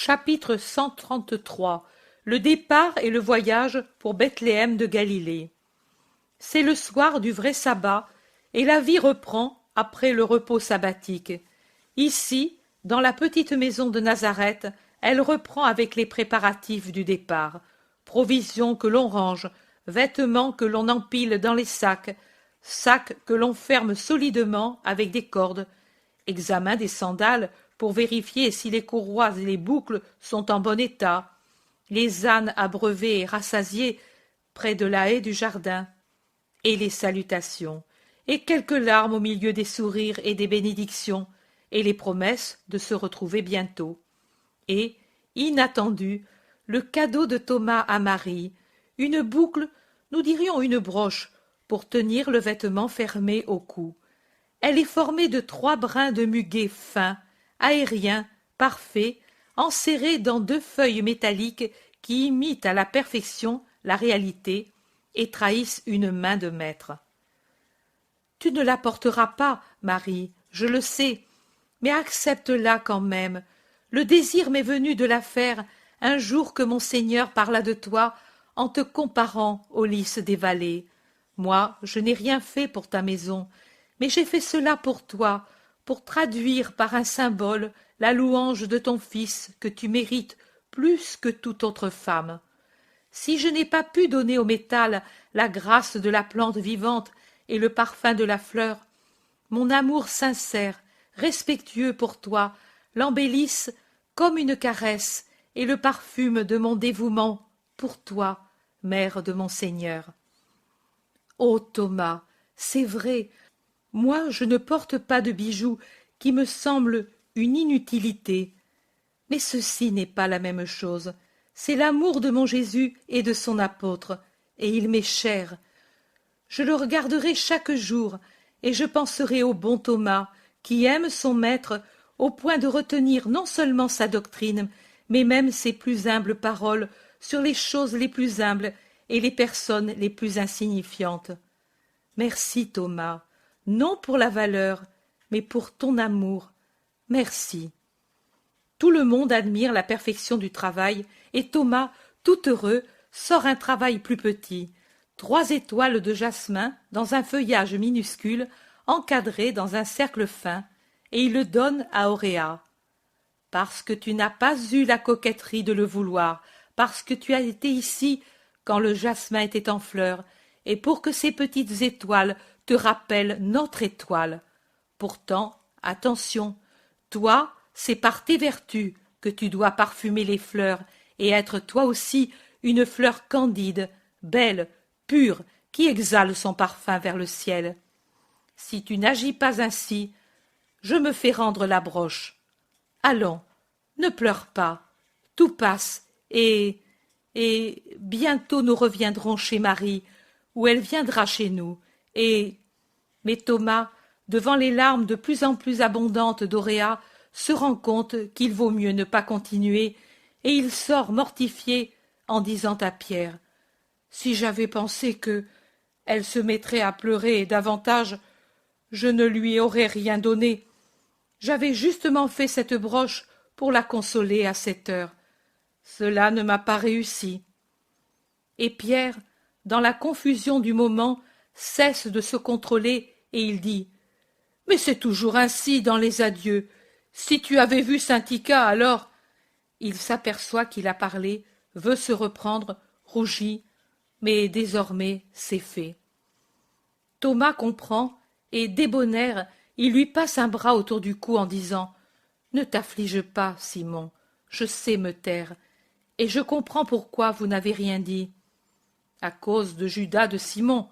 Chapitre 133. Le départ et le voyage pour Bethléem de Galilée. C'est le soir du vrai sabbat, et la vie reprend après le repos sabbatique. Ici, dans la petite maison de Nazareth, elle reprend avec les préparatifs du départ. Provisions que l'on range, vêtements que l'on empile dans les sacs que l'on ferme solidement avec des cordes, examen des sandales pour vérifier si les courroies et les boucles sont en bon état, les ânes abreuvés et rassasiés près de la haie du jardin, et les salutations, et quelques larmes au milieu des sourires et des bénédictions, et les promesses de se retrouver bientôt. Et, inattendu, le cadeau de Thomas à Marie, une boucle, nous dirions une broche, pour tenir le vêtement fermé au cou. Elle est formée de 3 brins de muguet fins, aériens, parfaits, enserrés dans 2 feuilles métalliques qui imitent à la perfection la réalité et trahissent une main de maître. Tu ne la porteras pas, Marie, je le sais, mais accepte-la quand même. Le désir m'est venu de la faire un jour que mon Seigneur parla de toi en te comparant aux lys des vallées. Moi, je n'ai rien fait pour ta maison, mais j'ai fait cela pour toi, pour traduire par un symbole la louange de ton Fils que tu mérites plus que toute autre femme. Si je n'ai pas pu donner au métal la grâce de la plante vivante et le parfum de la fleur, mon amour sincère, respectueux pour toi, l'embellisse comme une caresse et le parfume de mon dévouement pour toi, mère de mon Seigneur. Ô Thomas, c'est vrai, moi je ne porte pas de bijoux qui me semblent une inutilité. Mais ceci n'est pas la même chose. C'est l'amour de mon Jésus et de son apôtre, et il m'est cher. Je le regarderai chaque jour, et je penserai au bon Thomas, qui aime son maître au point de retenir non seulement sa doctrine, mais même ses plus humbles paroles sur les choses les plus humbles et les personnes les plus insignifiantes. Merci, Thomas, non pour la valeur, mais pour ton amour. Merci. Tout le monde admire la perfection du travail, et Thomas, tout heureux, sort un travail plus petit. 3 étoiles de jasmin dans un feuillage minuscule, encadré dans un cercle fin, et il le donne à Auréa. Parce que tu n'as pas eu la coquetterie de le vouloir, parce que tu as été ici quand le jasmin était en fleur, et pour que ces petites étoiles te rappellent notre étoile. Pourtant, attention, toi, c'est par tes vertus que tu dois parfumer les fleurs et être toi aussi une fleur candide, belle, pure, qui exhale son parfum vers le ciel. Si tu n'agis pas ainsi, je me fais rendre la broche. Allons, ne pleure pas, tout passe, et bientôt nous reviendrons chez Marie, ou elle viendra chez nous, Mais Thomas, devant les larmes de plus en plus abondantes d'Auréa, se rend compte qu'il vaut mieux ne pas continuer, et il sort mortifié en disant à Pierre: « Si j'avais pensé que elle se mettrait à pleurer davantage, je ne lui aurais rien donné. J'avais justement fait cette broche pour la consoler à cette heure. Cela ne m'a pas réussi. » Et Pierre, dans la confusion du moment, cesse de se contrôler et il dit: « Mais c'est toujours ainsi dans les adieux. Si tu avais vu Saint-Tica, alors… » Il s'aperçoit qu'il a parlé, veut se reprendre, rougit, mais désormais c'est fait. Thomas comprend, et débonnaire, il lui passe un bras autour du cou en disant: « Ne t'afflige pas, Simon, je sais me taire, et je comprends pourquoi vous n'avez rien dit. À cause de Judas de Simon.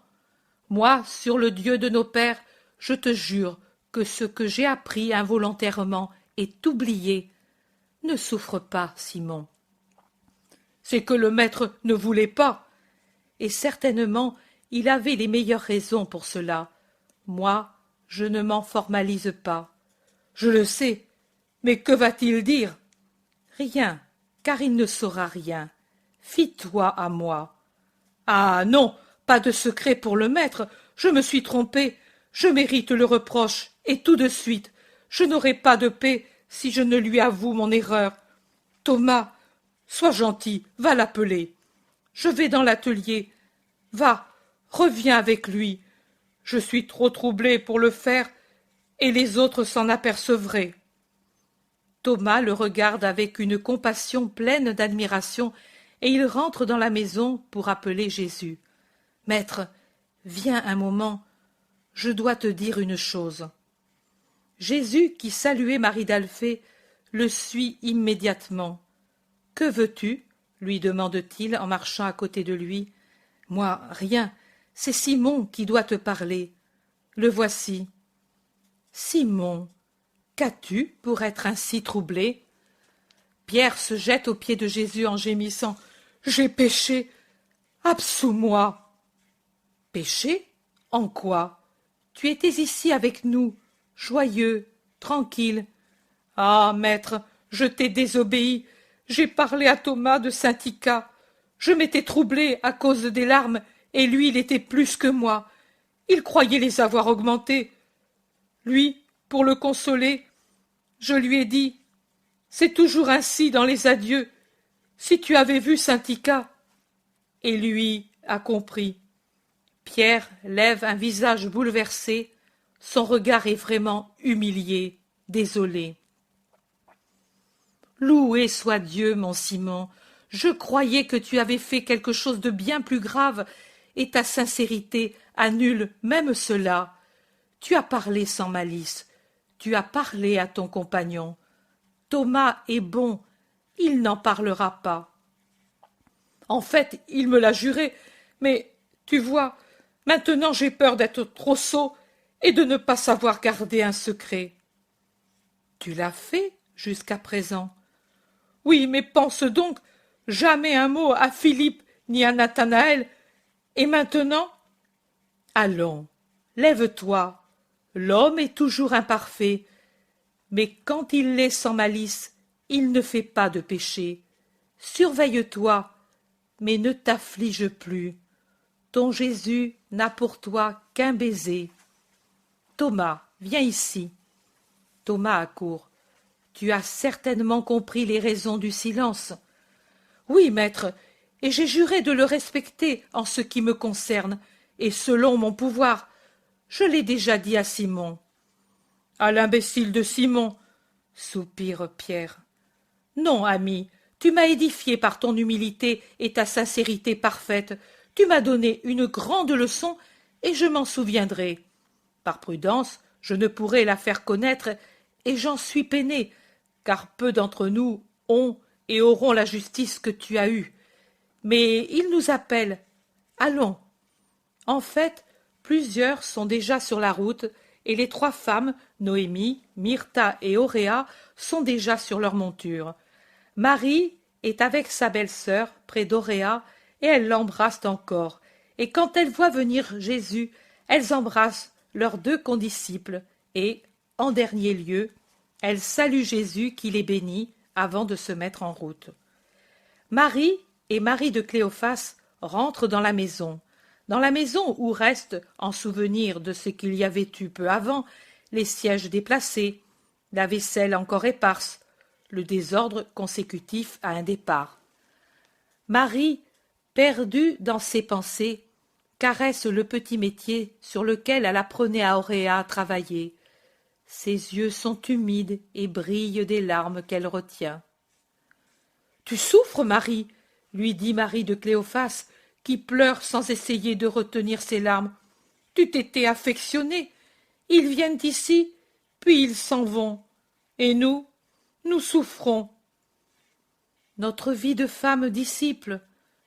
Moi, sur le Dieu de nos pères, je te jure que ce que j'ai appris involontairement est oublié. Ne souffre pas, Simon. » C'est que le maître ne voulait pas. Et certainement, il avait les meilleures raisons pour cela. Moi, je ne m'en formalise pas. Je le sais, mais que va-t-il dire? Rien, car il ne saura rien. Fie-toi à moi. Ah non, pas de secret pour le maître, je me suis trompé, je mérite le reproche, et tout de suite, je n'aurai pas de paix si je ne lui avoue mon erreur. Thomas, sois gentil, va l'appeler. Je vais dans l'atelier. Va, reviens avec lui. Je suis trop troublé pour le faire, et les autres s'en apercevraient. Thomas le regarde avec une compassion pleine d'admiration, et il rentre dans la maison pour appeler Jésus. Maître, viens un moment, je dois te dire une chose. Jésus, qui saluait Marie d'Alphée, le suit immédiatement. Que veux-tu? Lui demande-t-il en marchant à côté de lui. Moi, rien, c'est Simon qui doit te parler. Le voici. Simon, qu'as-tu pour être ainsi troublé? Pierre se jette aux pieds de Jésus en gémissant. J'ai péché. Absous-moi. Péché? En quoi? Tu étais ici avec nous, joyeux, tranquille. Ah, maître, je t'ai désobéi. J'ai parlé à Thomas de Saint-Ica. Je m'étais troublé à cause des larmes, et lui, il était plus que moi. Il croyait les avoir augmentées. Lui, pour le consoler, je lui ai dit « C'est toujours ainsi dans les adieux. Si tu avais vu Saint-Ica » Et lui a compris. Pierre lève un visage bouleversé, son regard est vraiment humilié, désolé. Loué soit Dieu, mon Simon, je croyais que tu avais fait quelque chose de bien plus grave, et ta sincérité annule même cela. Tu as parlé sans malice, tu as parlé à ton compagnon. Thomas est bon, il n'en parlera pas. En fait, il me l'a juré, mais, tu vois, maintenant j'ai peur d'être trop sot et de ne pas savoir garder un secret. Tu l'as fait jusqu'à présent. Oui, mais pense donc, jamais un mot à Philippe ni à Nathanaël. Et maintenant? Allons, lève-toi. L'homme est toujours imparfait, mais quand il l'est sans malice, il ne fait pas de péché. Surveille-toi, mais ne t'afflige plus. Ton Jésus n'a pour toi qu'un baiser. Thomas, viens ici. Thomas accourt. Tu as certainement compris les raisons du silence. Oui, maître, et j'ai juré de le respecter en ce qui me concerne, et selon mon pouvoir. Je l'ai déjà dit à Simon. À l'imbécile de Simon, soupire Pierre. Non, ami, tu m'as édifié par ton humilité et ta sincérité parfaite. Tu m'as donné une grande leçon, et je m'en souviendrai. Par prudence, je ne pourrai la faire connaître, et j'en suis peiné, car peu d'entre nous ont et auront la justice que tu as eue. Mais il nous appelle. Allons. En fait, plusieurs sont déjà sur la route, et les 3 femmes, Noémie, Myrtha et Auréa, sont déjà sur leur monture. Marie est avec sa belle-sœur près d'Auréa, et elles l'embrassent encore. Et quand elles voient venir Jésus, elles embrassent leurs 2 condisciples, et, en dernier lieu, elles saluent Jésus qui les bénit avant de se mettre en route. Marie et Marie de Cléophas rentrent dans la maison où restent, en souvenir de ce qu'il y avait eu peu avant, les sièges déplacés, la vaisselle encore éparse, le désordre consécutif à un départ. Marie, perdue dans ses pensées, caresse le petit métier sur lequel elle apprenait à Auréa à travailler. Ses yeux sont humides et brillent des larmes qu'elle retient. « Tu souffres, Marie ?» lui dit Marie de Cléophas, qui pleure sans essayer de retenir ses larmes. « Tu t'étais affectionnée. Ils viennent ici, puis ils s'en vont. Et nous souffrons. » Notre vie de femme disciple,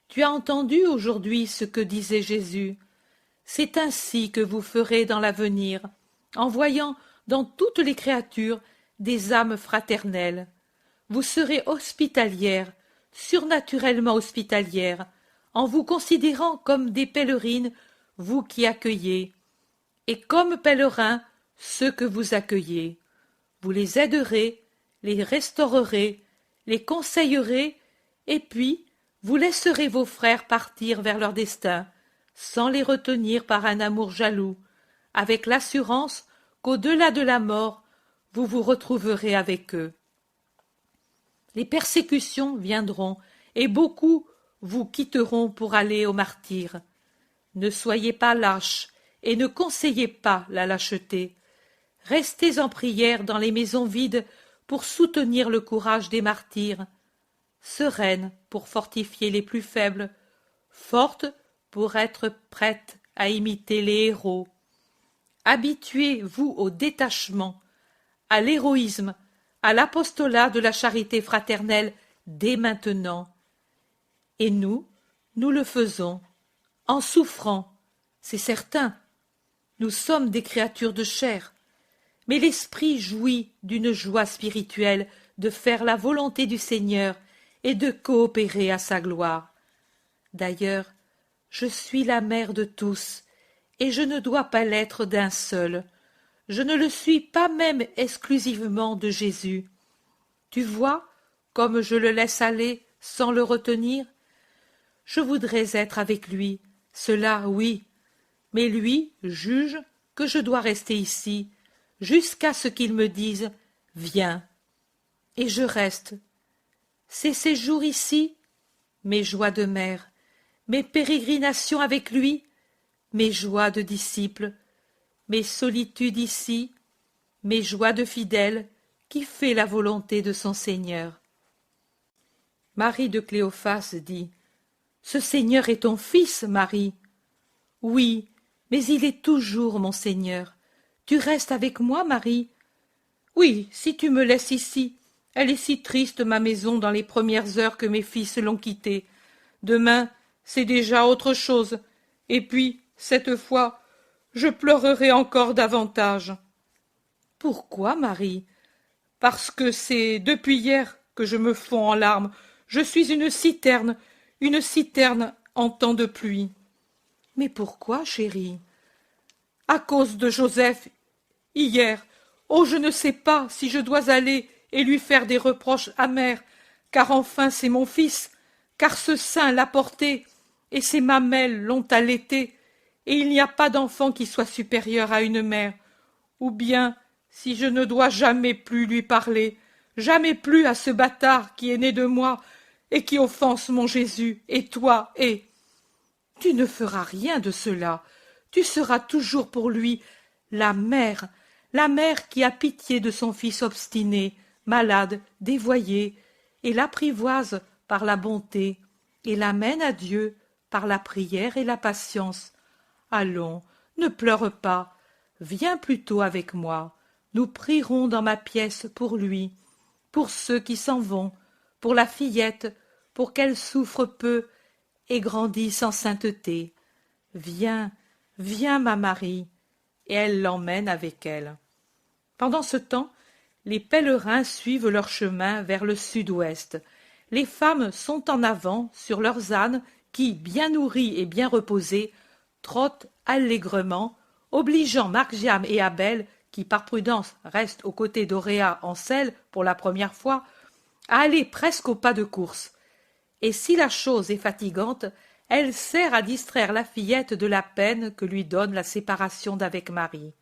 tu as entendu aujourd'hui ce que disait Jésus. C'est ainsi que vous ferez dans l'avenir, en voyant dans toutes les créatures des âmes fraternelles. Vous serez hospitalières, surnaturellement hospitalières, en vous considérant comme des pèlerines, vous qui accueillez, et comme pèlerins, ceux que vous accueillez. Vous les aiderez, les restaurerez, les conseillerez, et puis vous laisserez vos frères partir vers leur destin, sans les retenir par un amour jaloux, avec l'assurance qu'au-delà de la mort, vous vous retrouverez avec eux. Les persécutions viendront, et beaucoup vous quitteront pour aller au martyre. Ne soyez pas lâches, et ne conseillez pas la lâcheté. Restez en prière dans les maisons vides pour soutenir le courage des martyrs, sereine pour fortifier les plus faibles, forte pour être prête à imiter les héros. Habituez-vous au détachement, à l'héroïsme, à l'apostolat de la charité fraternelle dès maintenant. Et nous le faisons, en souffrant, c'est certain. Nous sommes des créatures de chair, mais l'esprit jouit d'une joie spirituelle de faire la volonté du Seigneur et de coopérer à sa gloire. D'ailleurs, je suis la mère de tous, et je ne dois pas l'être d'un seul. Je ne le suis pas même exclusivement de Jésus. Tu vois comme je le laisse aller sans le retenir? Je voudrais être avec lui, cela oui, mais lui juge que je dois rester ici, jusqu'à ce qu'il me dise « Viens ». Et je reste. Ces séjours ici, mes joies de mère, mes pérégrinations avec lui, mes joies de disciple, mes solitudes ici, mes joies de fidèle qui fait la volonté de son Seigneur. Marie de Cléophas dit « Ce Seigneur est ton fils, Marie. » « Oui, mais il est toujours mon Seigneur. Tu restes avec moi, Marie? »« Oui, si tu me laisses ici. Elle est si triste, ma maison, dans les premières heures que mes fils l'ont quittée. Demain, c'est déjà autre chose. Et puis, cette fois, je pleurerai encore davantage. »« Pourquoi, Marie? »« Parce que c'est depuis hier que je me fonds en larmes. Je suis une citerne en temps de pluie. »« Mais pourquoi, chérie? »« À cause de Joseph, hier. Oh, je ne sais pas si je dois aller et lui faire des reproches amers, car enfin c'est mon fils, car ce sein l'a porté, et ses mamelles l'ont allaité, et il n'y a pas d'enfant qui soit supérieur à une mère, ou bien si je ne dois jamais plus lui parler, jamais plus à ce bâtard qui est né de moi et qui offense mon Jésus, et toi, et... Tu ne feras rien de cela, tu seras toujours pour lui la mère qui a pitié de son fils obstiné, malade, dévoyé, et l'apprivoise par la bonté, et l'amène à Dieu par la prière et la patience. Allons, ne pleure pas, viens plutôt avec moi, nous prierons dans ma pièce pour lui, pour ceux qui s'en vont, pour la fillette, pour qu'elle souffre peu et grandisse en sainteté. Viens, viens, ma Marie, et elle l'emmène avec elle. Pendant ce temps, les pèlerins suivent leur chemin vers le sud-ouest. Les femmes sont en avant sur leurs ânes qui, bien nourris et bien reposés, trottent allègrement, obligeant Margiam et Abel, qui par prudence restent aux côtés d'Auréa en selle pour la première fois, à aller presque au pas de course. Et si la chose est fatigante, elle sert à distraire la fillette de la peine que lui donne la séparation d'avec Marie.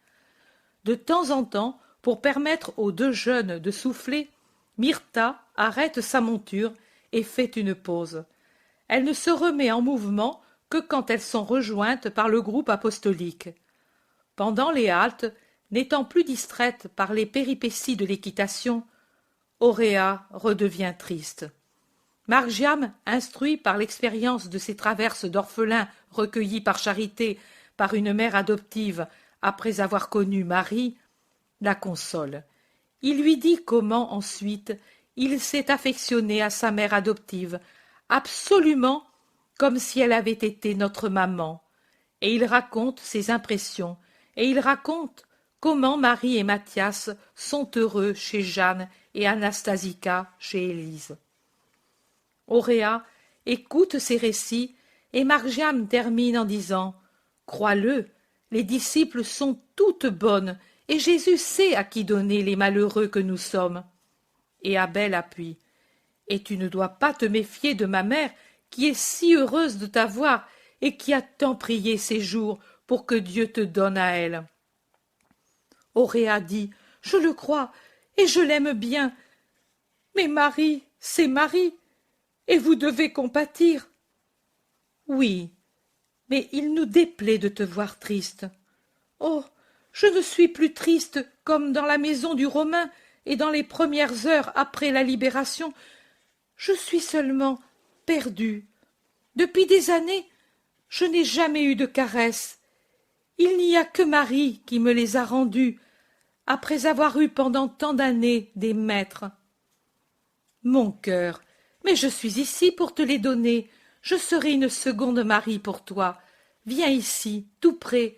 De temps en temps, pour permettre aux deux jeunes de souffler, Myrtha arrête sa monture et fait une pause. Elle ne se remet en mouvement que quand elles sont rejointes par le groupe apostolique. Pendant les haltes, n'étant plus distraite par les péripéties de l'équitation, Auréa redevient triste. Margiam, instruit par l'expérience de ces traverses d'orphelins recueillis par charité par une mère adoptive après avoir connu Marie, la console. Il lui dit comment ensuite il s'est affectionné à sa mère adoptive, absolument comme si elle avait été notre maman, et il raconte ses impressions, et il raconte comment Marie et Mathias sont heureux chez Jeanne et Anastasica chez Élise. Auréa écoute ces récits et Margiam termine en disant « Crois-le, les disciples sont toutes bonnes et Jésus sait à qui donner les malheureux que nous sommes. » Et Abel appuie « Et tu ne dois pas te méfier de ma mère qui est si heureuse de t'avoir et qui a tant prié ces jours pour que Dieu te donne à elle. » Auréa dit « Je le crois et je l'aime bien. Mais Marie, c'est Marie, et vous devez compatir. Oui, mais il nous déplaît de te voir triste. Oh, je ne suis plus triste comme dans la maison du Romain et dans les premières heures après la libération. Je suis seulement perdue. Depuis des années, je n'ai jamais eu de caresses. Il n'y a que Marie qui me les a rendues, après avoir eu pendant tant d'années des maîtres. Mon cœur, mais je suis ici pour te les donner. Je serai une seconde Marie pour toi. Viens ici, tout près.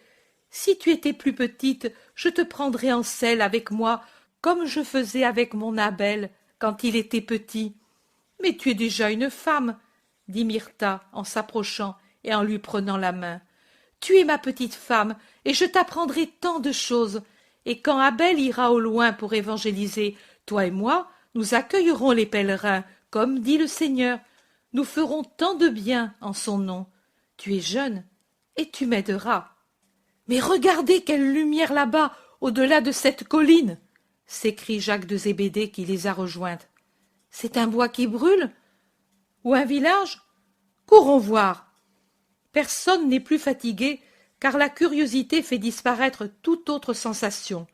Si tu étais plus petite, je te prendrais en selle avec moi, comme je faisais avec mon Abel quand il était petit. Mais tu es déjà une femme, dit Myrtha en s'approchant et en lui prenant la main. Tu es ma petite femme, et je t'apprendrai tant de choses. Et quand Abel ira au loin pour évangéliser, toi et moi, nous accueillerons les pèlerins, comme dit le Seigneur. Nous ferons tant de bien en son nom. Tu es jeune, et tu m'aideras. Mais regardez quelle lumière là-bas, au-delà de cette colline, s'écrie Jacques de Zébédée qui les a rejointes. C'est un bois qui brûle? Ou un village? Courons voir. Personne n'est plus fatigué, car la curiosité fait disparaître toute autre sensation.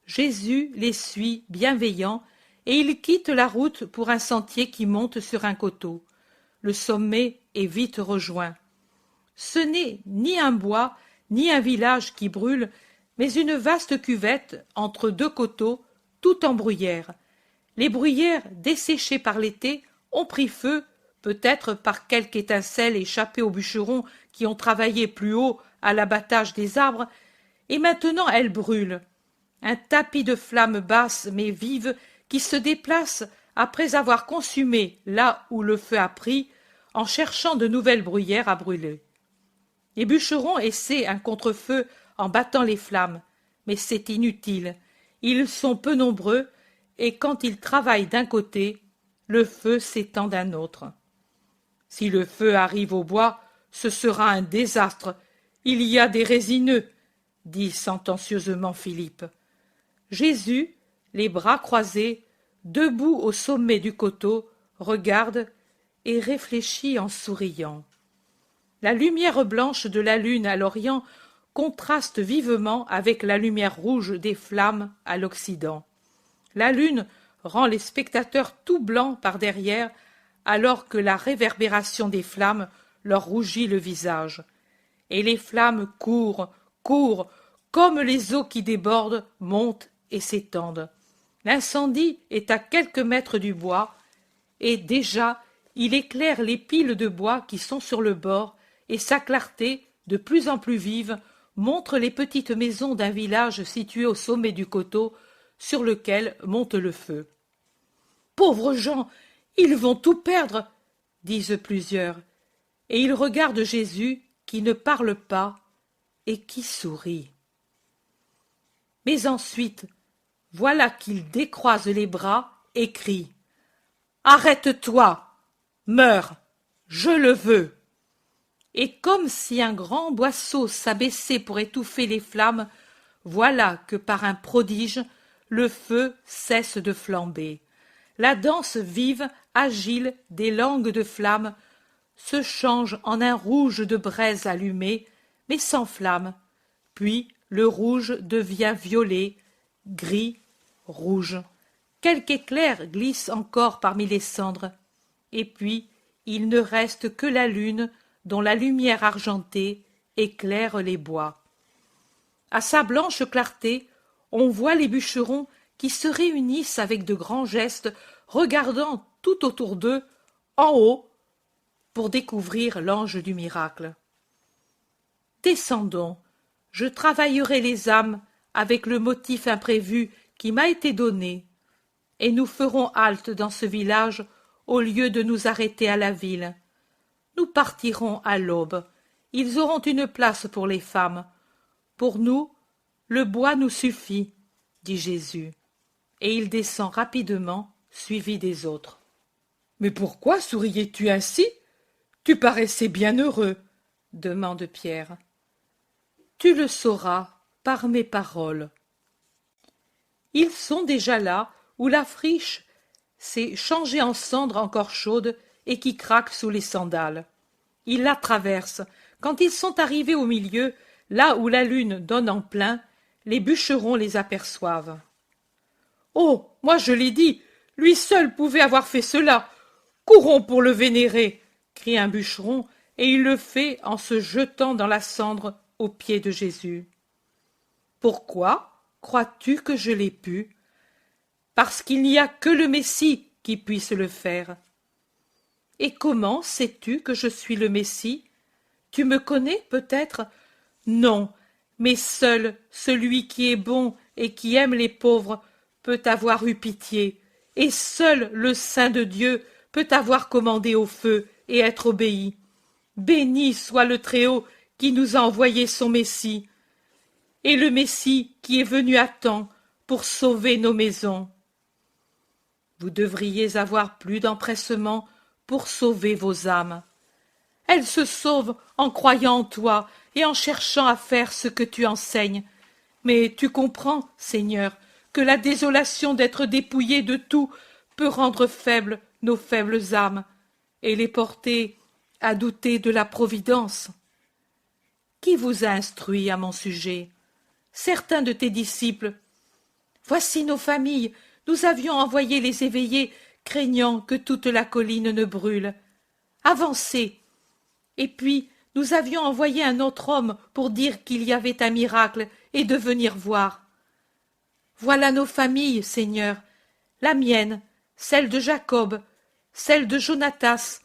Jésus les suit bienveillant, et ils quittent la route pour un sentier qui monte sur un coteau. Le sommet est vite rejoint. Ce n'est ni un bois, ni un village qui brûle, mais une vaste cuvette entre deux coteaux, tout en bruyère. Les bruyères, desséchées par l'été, ont pris feu, peut-être par quelque étincelle échappée aux bûcherons qui ont travaillé plus haut à l'abattage des arbres, et maintenant elles brûlent. Un tapis de flammes basses mais vives qui se déplace après avoir consumé là où le feu a pris, en cherchant de nouvelles bruyères à brûler. Les bûcherons essaient un contre-feu en battant les flammes, mais c'est inutile. Ils sont peu nombreux, et quand ils travaillent d'un côté, le feu s'étend d'un autre. Si le feu arrive au bois, ce sera un désastre. Il y a des résineux, dit sentencieusement Philippe. Jésus, les bras croisés, debout au sommet du coteau, regarde et réfléchit en souriant. La lumière blanche de la lune à l'Orient contraste vivement avec la lumière rouge des flammes à l'Occident. La lune rend les spectateurs tout blancs par derrière, alors que la réverbération des flammes leur rougit le visage. Et les flammes courent, courent, comme les eaux qui débordent, montent et s'étendent. L'incendie est à quelques mètres du bois, et déjà il éclaire les piles de bois qui sont sur le bord, et sa clarté, de plus en plus vive, montre les petites maisons d'un village situé au sommet du coteau, sur lequel monte le feu. « Pauvres gens, ils vont tout perdre !» disent plusieurs, et ils regardent Jésus qui ne parle pas et qui sourit. Mais ensuite, voilà qu'il décroise les bras et crie « Arrête-toi, meurs, je le veux !» Et comme si un grand boisseau s'abaissait pour étouffer les flammes, voilà que par un prodige, le feu cesse de flamber. La danse vive, agile des langues de flammes se change en un rouge de braise allumée, mais sans flamme. Puis le rouge devient violet, gris, rouge. Quelque éclair glisse encore parmi les cendres. Et puis il ne reste que la lune dont la lumière argentée éclaire les bois. À sa blanche clarté, on voit les bûcherons qui se réunissent avec de grands gestes, regardant tout autour d'eux, en haut, pour découvrir l'ange du miracle. Descendons, je travaillerai les âmes avec le motif imprévu qui m'a été donné, et nous ferons halte dans ce village au lieu de nous arrêter à la ville. Nous partirons à l'aube. Ils auront une place pour les femmes. Pour nous, le bois nous suffit, dit Jésus. Et il descend rapidement, suivi des autres. Mais pourquoi souriais-tu ainsi? Tu paraissais bien heureux, demande Pierre. Tu le sauras par mes paroles. Ils sont déjà là, où la friche c'est changé en cendre encore chaude et qui craque sous les sandales. Ils la traversent. Quand ils sont arrivés au milieu, là où la lune donne en plein, les bûcherons les aperçoivent. Oh, moi je l'ai dit, lui seul pouvait avoir fait cela. Courons pour le vénérer, crie un bûcheron, et il le fait en se jetant dans la cendre aux pieds de Jésus. Pourquoi crois-tu que je l'ai pu? Parce qu'il n'y a que le Messie qui puisse le faire. Et comment sais-tu que je suis le Messie? Tu me connais peut-être? Non, mais seul celui qui est bon et qui aime les pauvres peut avoir eu pitié, et seul le Saint de Dieu peut avoir commandé au feu et être obéi. Béni soit le Très-Haut qui nous a envoyé son Messie, et le Messie qui est venu à temps pour sauver nos maisons. Vous devriez avoir plus d'empressement pour sauver vos âmes. Elles se sauvent en croyant en toi et en cherchant à faire ce que tu enseignes. Mais tu comprends, Seigneur, que la désolation d'être dépouillé de tout peut rendre faibles nos faibles âmes et les porter à douter de la providence. Qui vous a instruit à mon sujet? Certains de tes disciples. Voici nos familles. Nous avions envoyé les éveillés, craignant que toute la colline ne brûle. Avancez. Et puis, nous avions envoyé un autre homme pour dire qu'il y avait un miracle et de venir voir. Voilà nos familles, Seigneur, la mienne, celle de Jacob, celle de Jonatas,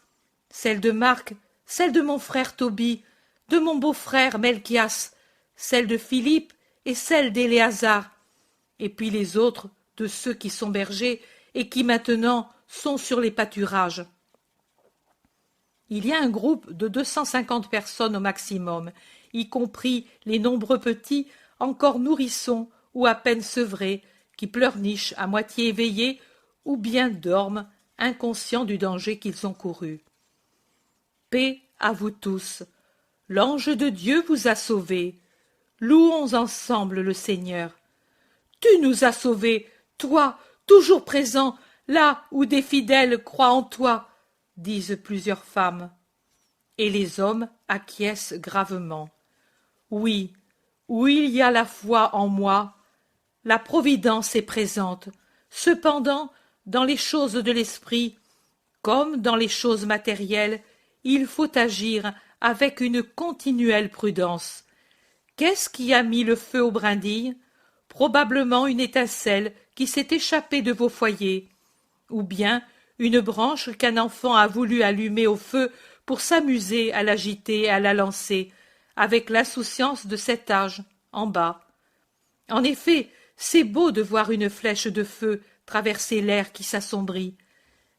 celle de Marc, celle de mon frère Tobie, de mon beau-frère Melchias, celle de Philippe et celle d'Éléazar, et puis les autres de ceux qui sont bergers et qui maintenant sont sur les pâturages. Il y a un groupe de 250 personnes au maximum, y compris les nombreux petits, encore nourrissons ou à peine sevrés, qui pleurnichent à moitié éveillés ou bien dorment, inconscients du danger qu'ils ont couru. Paix à vous tous. L'ange de Dieu vous a sauvés. Louons ensemble le Seigneur. Tu nous as sauvés, toi, toujours présent, là où des fidèles croient en toi, disent plusieurs femmes. Et les hommes acquiescent gravement. Oui, où il y a la foi en moi, la providence est présente. Cependant, dans les choses de l'esprit, comme dans les choses matérielles, il faut agir avec une continuelle prudence. Qu'est-ce qui a mis le feu aux brindilles? Probablement une étincelle qui s'est échappée de vos foyers, ou bien une branche qu'un enfant a voulu allumer au feu pour s'amuser à l'agiter et à la lancer, avec l'insouciance de cet âge, en bas. En effet, c'est beau de voir une flèche de feu traverser l'air qui s'assombrit.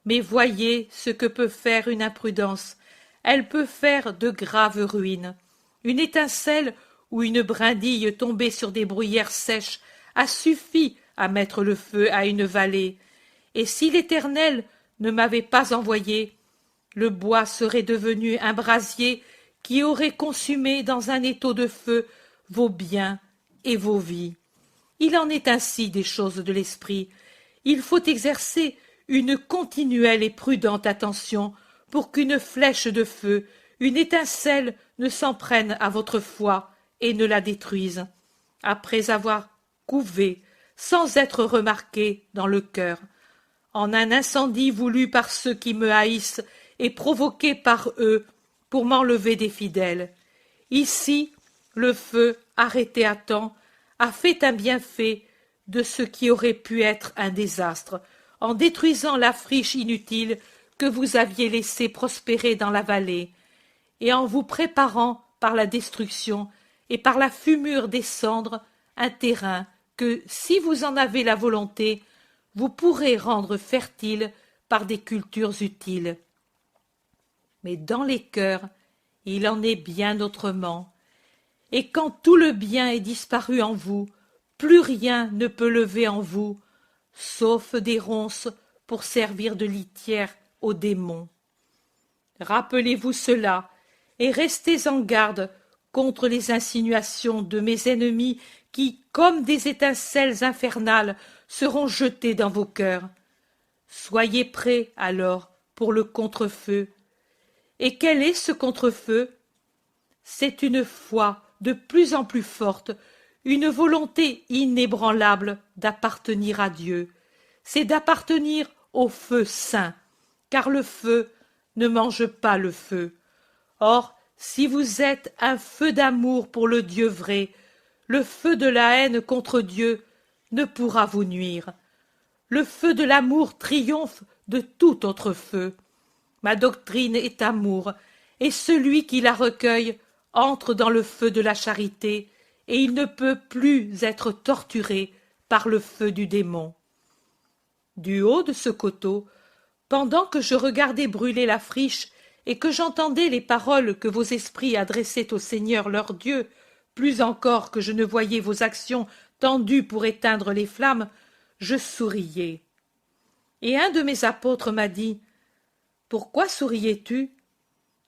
Mais voyez ce que peut faire une imprudence. Elle peut faire de graves ruines. Une étincelle ou une brindille tombée sur des bruyères sèches a suffi à mettre le feu à une vallée. Et si l'Éternel ne m'avait pas envoyé, le bois serait devenu un brasier qui aurait consumé dans un étau de feu vos biens et vos vies. Il en est ainsi des choses de l'esprit. Il faut exercer une continuelle et prudente attention pour qu'une flèche de feu, une étincelle ne s'en prenne à votre foi et ne la détruise, après avoir couvé, sans être remarqué dans le cœur, en un incendie voulu par ceux qui me haïssent et provoqué par eux pour m'enlever des fidèles. Ici, le feu, arrêté à temps, a fait un bienfait de ce qui aurait pu être un désastre, en détruisant la friche inutile que vous aviez laissée prospérer dans la vallée, et en vous préparant par la destruction et par la fumure des cendres un terrain que, si vous en avez la volonté, vous pourrez rendre fertile par des cultures utiles. Mais dans les cœurs, il en est bien autrement. Et quand tout le bien est disparu en vous, plus rien ne peut lever en vous, sauf des ronces pour servir de litière aux démons. Rappelez-vous cela, et restez en garde contre les insinuations de mes ennemis qui, comme des étincelles infernales, seront jetées dans vos cœurs. Soyez prêts alors pour le contre-feu. Et quel est ce contre-feu? C'est une foi de plus en plus forte, une volonté inébranlable d'appartenir à Dieu. C'est d'appartenir au feu saint, car le feu ne mange pas le feu. Or, si vous êtes un feu d'amour pour le Dieu vrai, le feu de la haine contre Dieu ne pourra vous nuire. Le feu de l'amour triomphe de tout autre feu. Ma doctrine est amour, et celui qui la recueille entre dans le feu de la charité, et il ne peut plus être torturé par le feu du démon. Du haut de ce coteau, pendant que je regardais brûler la friche et que j'entendais les paroles que vos esprits adressaient au Seigneur leur Dieu, plus encore que je ne voyais vos actions tendues pour éteindre les flammes, je souriais. Et un de mes apôtres m'a dit « Pourquoi souriais-tu »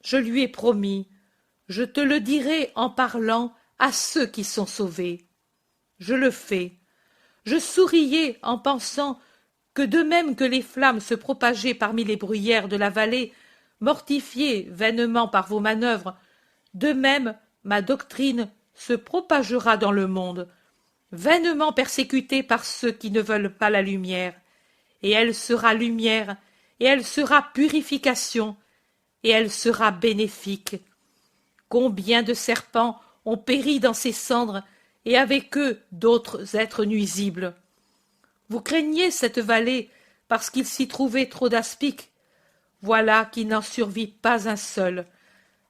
Je lui ai promis « Je te le dirai en parlant à ceux qui sont sauvés. » Je le fais. Je souriais en pensant que de même que les flammes se propageaient parmi les bruyères de la vallée, mortifiées vainement par vos manœuvres, de même ma doctrine se propagera dans le monde, vainement persécutée par ceux qui ne veulent pas la lumière, et elle sera lumière, et elle sera purification, et elle sera bénéfique. Combien de serpents ont péri dans ces cendres, et avec eux d'autres êtres nuisibles. Vous craignez cette vallée parce qu'il s'y trouvait trop d'aspics. Voilà qui n'en survit pas un seul.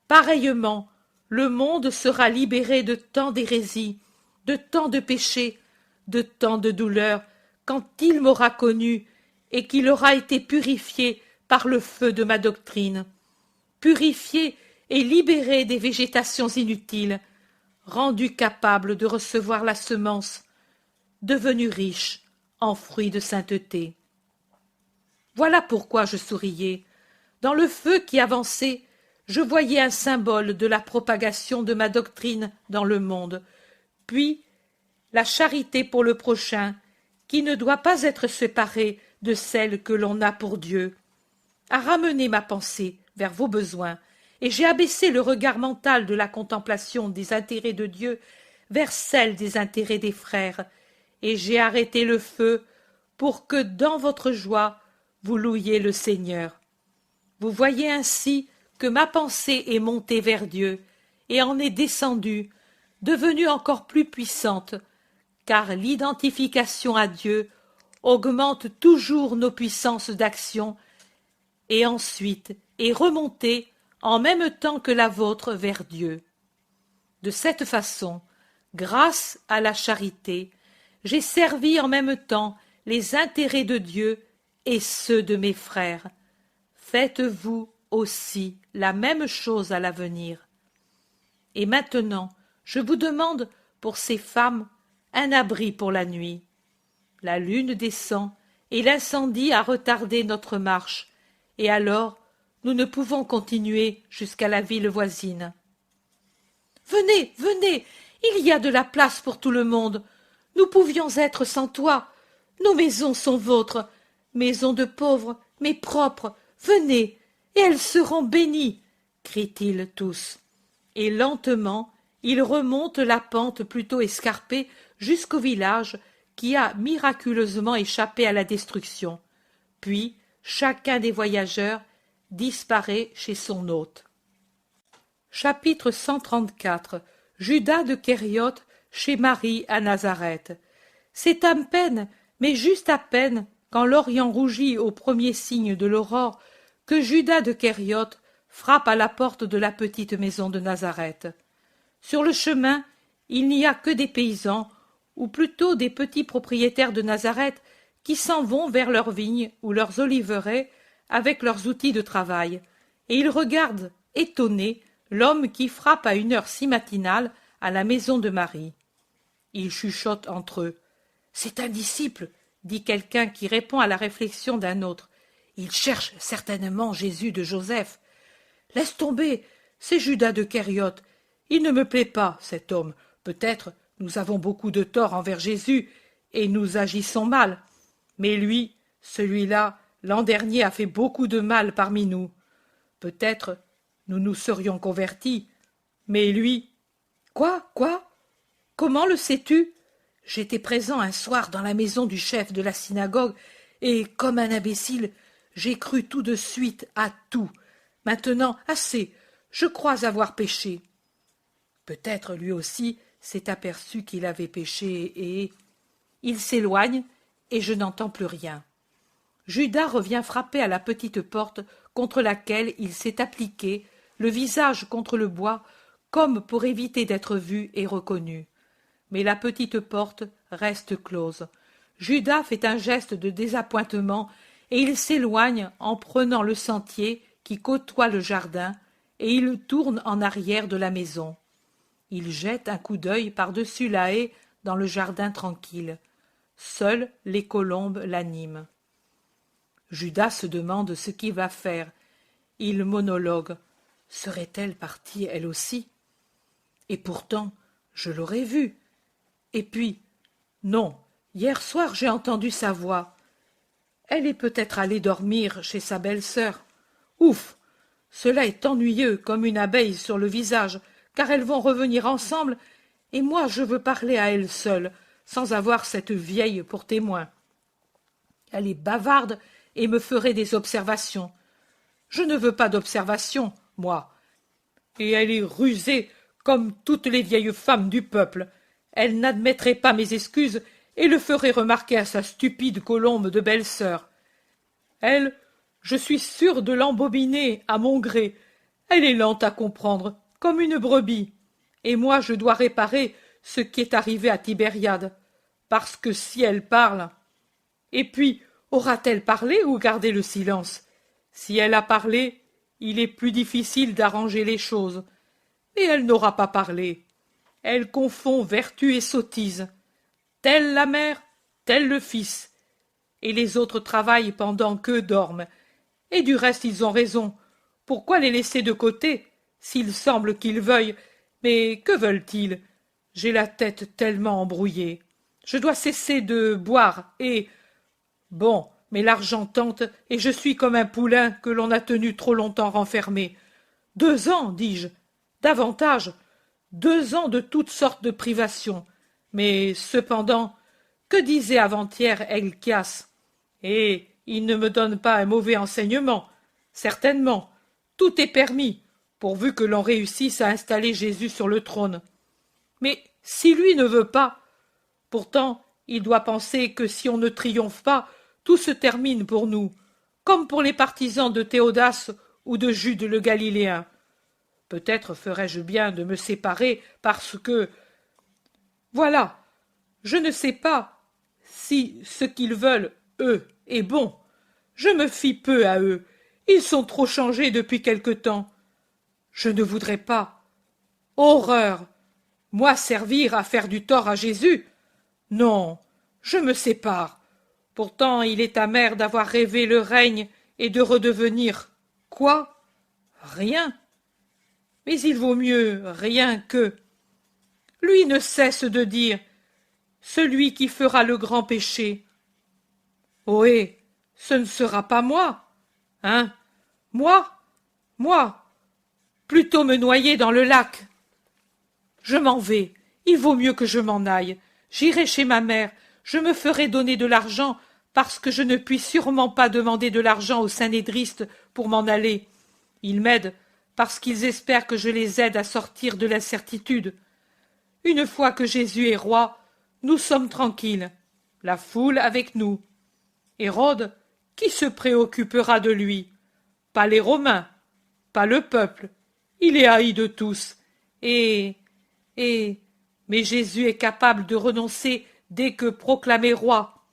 Pareillement, le monde sera libéré de tant d'hérésies, de tant de péchés, de tant de douleurs, quand il m'aura connu et qu'il aura été purifié par le feu de ma doctrine. Purifié et libéré des végétations inutiles, rendu capable de recevoir la semence, devenu riche en fruits de sainteté. Voilà pourquoi je souriais. Dans le feu qui avançait, je voyais un symbole de la propagation de ma doctrine dans le monde, puis la charité pour le prochain, qui ne doit pas être séparée de celle que l'on a pour Dieu, a ramené ma pensée vers vos besoins, et j'ai abaissé le regard mental de la contemplation des intérêts de Dieu vers celle des intérêts des frères, et j'ai arrêté le feu pour que dans votre joie vous louiez le Seigneur. Vous voyez ainsi que ma pensée est montée vers Dieu et en est descendue, devenue encore plus puissante, car l'identification à Dieu augmente toujours nos puissances d'action et ensuite est remontée en même temps que la vôtre vers Dieu. De cette façon, grâce à la charité, j'ai servi en même temps les intérêts de Dieu et ceux de mes frères. Faites-vous aussi la même chose à l'avenir. Et maintenant, je vous demande pour ces femmes un abri pour la nuit. La lune descend et l'incendie a retardé notre marche, et alors nous ne pouvons continuer jusqu'à la ville voisine. Venez, venez, il y a de la place pour tout le monde. Nous pouvions être sans toi. Nos maisons sont vôtres, maisons de pauvres, mais propres. Venez, et elles seront bénies, crient-ils tous. Et lentement, ils remontent la pente plutôt escarpée jusqu'au village qui a miraculeusement échappé à la destruction. Puis, chacun des voyageurs disparaît chez son hôte. Chapitre 134. Judas de Kérioth chez Marie à Nazareth. C'est à peine, mais juste à peine, quand l'Orient rougit au premier signe de l'aurore, que Judas de Kérioth frappe à la porte de la petite maison de Nazareth. Sur le chemin, il n'y a que des paysans, ou plutôt des petits propriétaires de Nazareth, qui s'en vont vers leurs vignes ou leurs oliveraies avec leurs outils de travail, et ils regardent, étonnés, l'homme qui frappe à une heure si matinale à la maison de Marie. Ils chuchotent entre eux. « C'est un disciple, » dit quelqu'un qui répond à la réflexion d'un autre. « Il cherche certainement Jésus de Joseph. »« Laisse tomber, c'est Judas de Kérioth. Il ne me plaît pas, cet homme. Peut-être nous avons beaucoup de tort envers Jésus, et nous agissons mal. Mais lui, celui-là, l'an dernier a fait beaucoup de mal parmi nous. Peut-être nous nous serions convertis, mais lui... Quoi? Comment le sais-tu? J'étais présent un soir dans la maison du chef de la synagogue, et, comme un imbécile, j'ai cru tout de suite à tout. Maintenant, assez, je crois avoir péché. Peut-être lui aussi s'est aperçu qu'il avait péché, et... Il s'éloigne, et je n'entends plus rien. Judas revient frapper à la petite porte contre laquelle il s'est appliqué, le visage contre le bois, comme pour éviter d'être vu et reconnu. Mais la petite porte reste close. Judas fait un geste de désappointement et il s'éloigne en prenant le sentier qui côtoie le jardin, et il tourne en arrière de la maison. Il jette un coup d'œil par-dessus la haie dans le jardin tranquille. Seules les colombes l'animent. Judas se demande ce qu'il va faire. Il monologue. Serait-elle partie elle aussi? Et pourtant, je l'aurais vue. Et puis, non, hier soir j'ai entendu sa voix. Elle est peut-être allée dormir chez sa belle-sœur. Ouf! Cela est ennuyeux comme une abeille sur le visage, car elles vont revenir ensemble, et moi je veux parler à elle seule, sans avoir cette vieille pour témoin. Elle est bavarde et me ferait des observations. Je ne veux pas d'observations, moi. Et elle est rusée comme toutes les vieilles femmes du peuple. Elle n'admettrait pas mes excuses et le ferait remarquer à sa stupide colombe de belle-sœur. Elle, je suis sûr de l'embobiner à mon gré. Elle est lente à comprendre, comme une brebis. Et moi je dois réparer ce qui est arrivé à Tibériade. Parce que si elle parle... Et puis, aura-t-elle parlé ou gardé le silence? Si elle a parlé, il est plus difficile d'arranger les choses. Mais elle n'aura pas parlé. Elle confond vertu et sottise. Telle la mère, tel le fils. Et les autres travaillent pendant qu'eux dorment. Et du reste ils ont raison. Pourquoi les laisser de côté, s'il semble qu'ils veuillent? Mais que veulent-ils? J'ai la tête tellement embrouillée. Je dois cesser de boire et... Bon, mais l'argent tente, et je suis comme un poulain que l'on a tenu trop longtemps renfermé. 2 ans, dis-je, davantage, 2 ans de toutes sortes de privations. Mais cependant, que disait avant-hier Helkias? Et il ne me donne pas un mauvais enseignement. Certainement, tout est permis, pourvu que l'on réussisse à installer Jésus sur le trône. Mais si lui ne veut pas, pourtant, il doit penser que si on ne triomphe pas, tout se termine pour nous, comme pour les partisans de Théodas ou de Jude le Galiléen. Peut-être ferais-je bien de me séparer parce que... Voilà, je ne sais pas si ce qu'ils veulent, eux, est bon. Je me fie peu à eux. Ils sont trop changés depuis quelque temps. Je ne voudrais pas. Horreur! Moi servir à faire du tort à Jésus? Non, je me sépare. Pourtant il est amer d'avoir rêvé le règne et de redevenir... Quoi? Rien. Mais il vaut mieux rien que... Lui ne cesse de dire « Celui qui fera le grand péché ». Ohé, ce ne sera pas moi, hein? Moi, plutôt me noyer dans le lac. Je m'en vais, il vaut mieux que je m'en aille. J'irai chez ma mère, je me ferai donner de l'argent, parce que je ne puis sûrement pas demander de l'argent aux synédristes pour m'en aller. Ils m'aident parce qu'ils espèrent que je les aide à sortir de l'incertitude. Une fois que Jésus est roi, nous sommes tranquilles, la foule avec nous. Hérode, qui se préoccupera de lui? Pas les Romains, pas le peuple, il est haï de tous, mais Jésus est capable de renoncer dès que proclamé roi.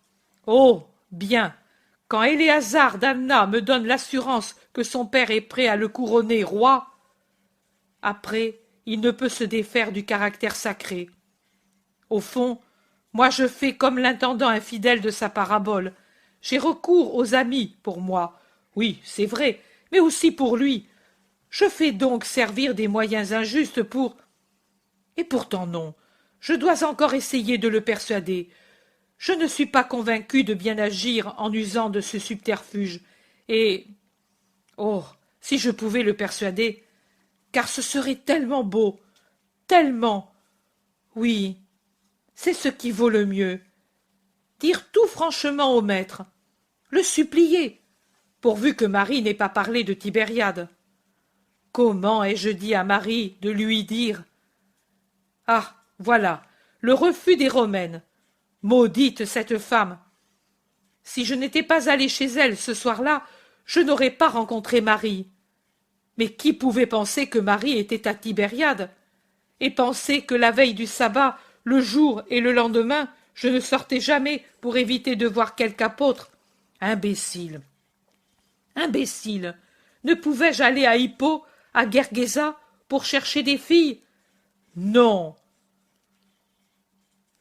Oh, bien, quand Éléazar d'Anna me donne l'assurance que son père est prêt à le couronner roi, après, il ne peut se défaire du caractère sacré. Au fond, moi je fais comme l'intendant infidèle de sa parabole. J'ai recours aux amis pour moi. Oui, c'est vrai, mais aussi pour lui. Je fais donc servir des moyens injustes pour... Et pourtant non, je dois encore essayer de le persuader. Je ne suis pas convaincu de bien agir en usant de ce subterfuge. Et, oh, si je pouvais le persuader, car ce serait tellement beau, tellement. Oui, c'est ce qui vaut le mieux. Dire tout franchement au maître, le supplier, pourvu que Marie n'ait pas parlé de Tibériade. Comment ai-je dit à Marie de lui dire? Ah, voilà, le refus des Romaines. Maudite cette femme! Si je n'étais pas allé chez elle ce soir-là, je n'aurais pas rencontré Marie. Mais qui pouvait penser que Marie était à Tibériade? Et penser que la veille du sabbat, le jour et le lendemain, je ne sortais jamais pour éviter de voir quelque apôtre? Imbécile! Imbécile! Ne pouvais-je aller à Hippo, à Gergesa, pour chercher des filles? Non!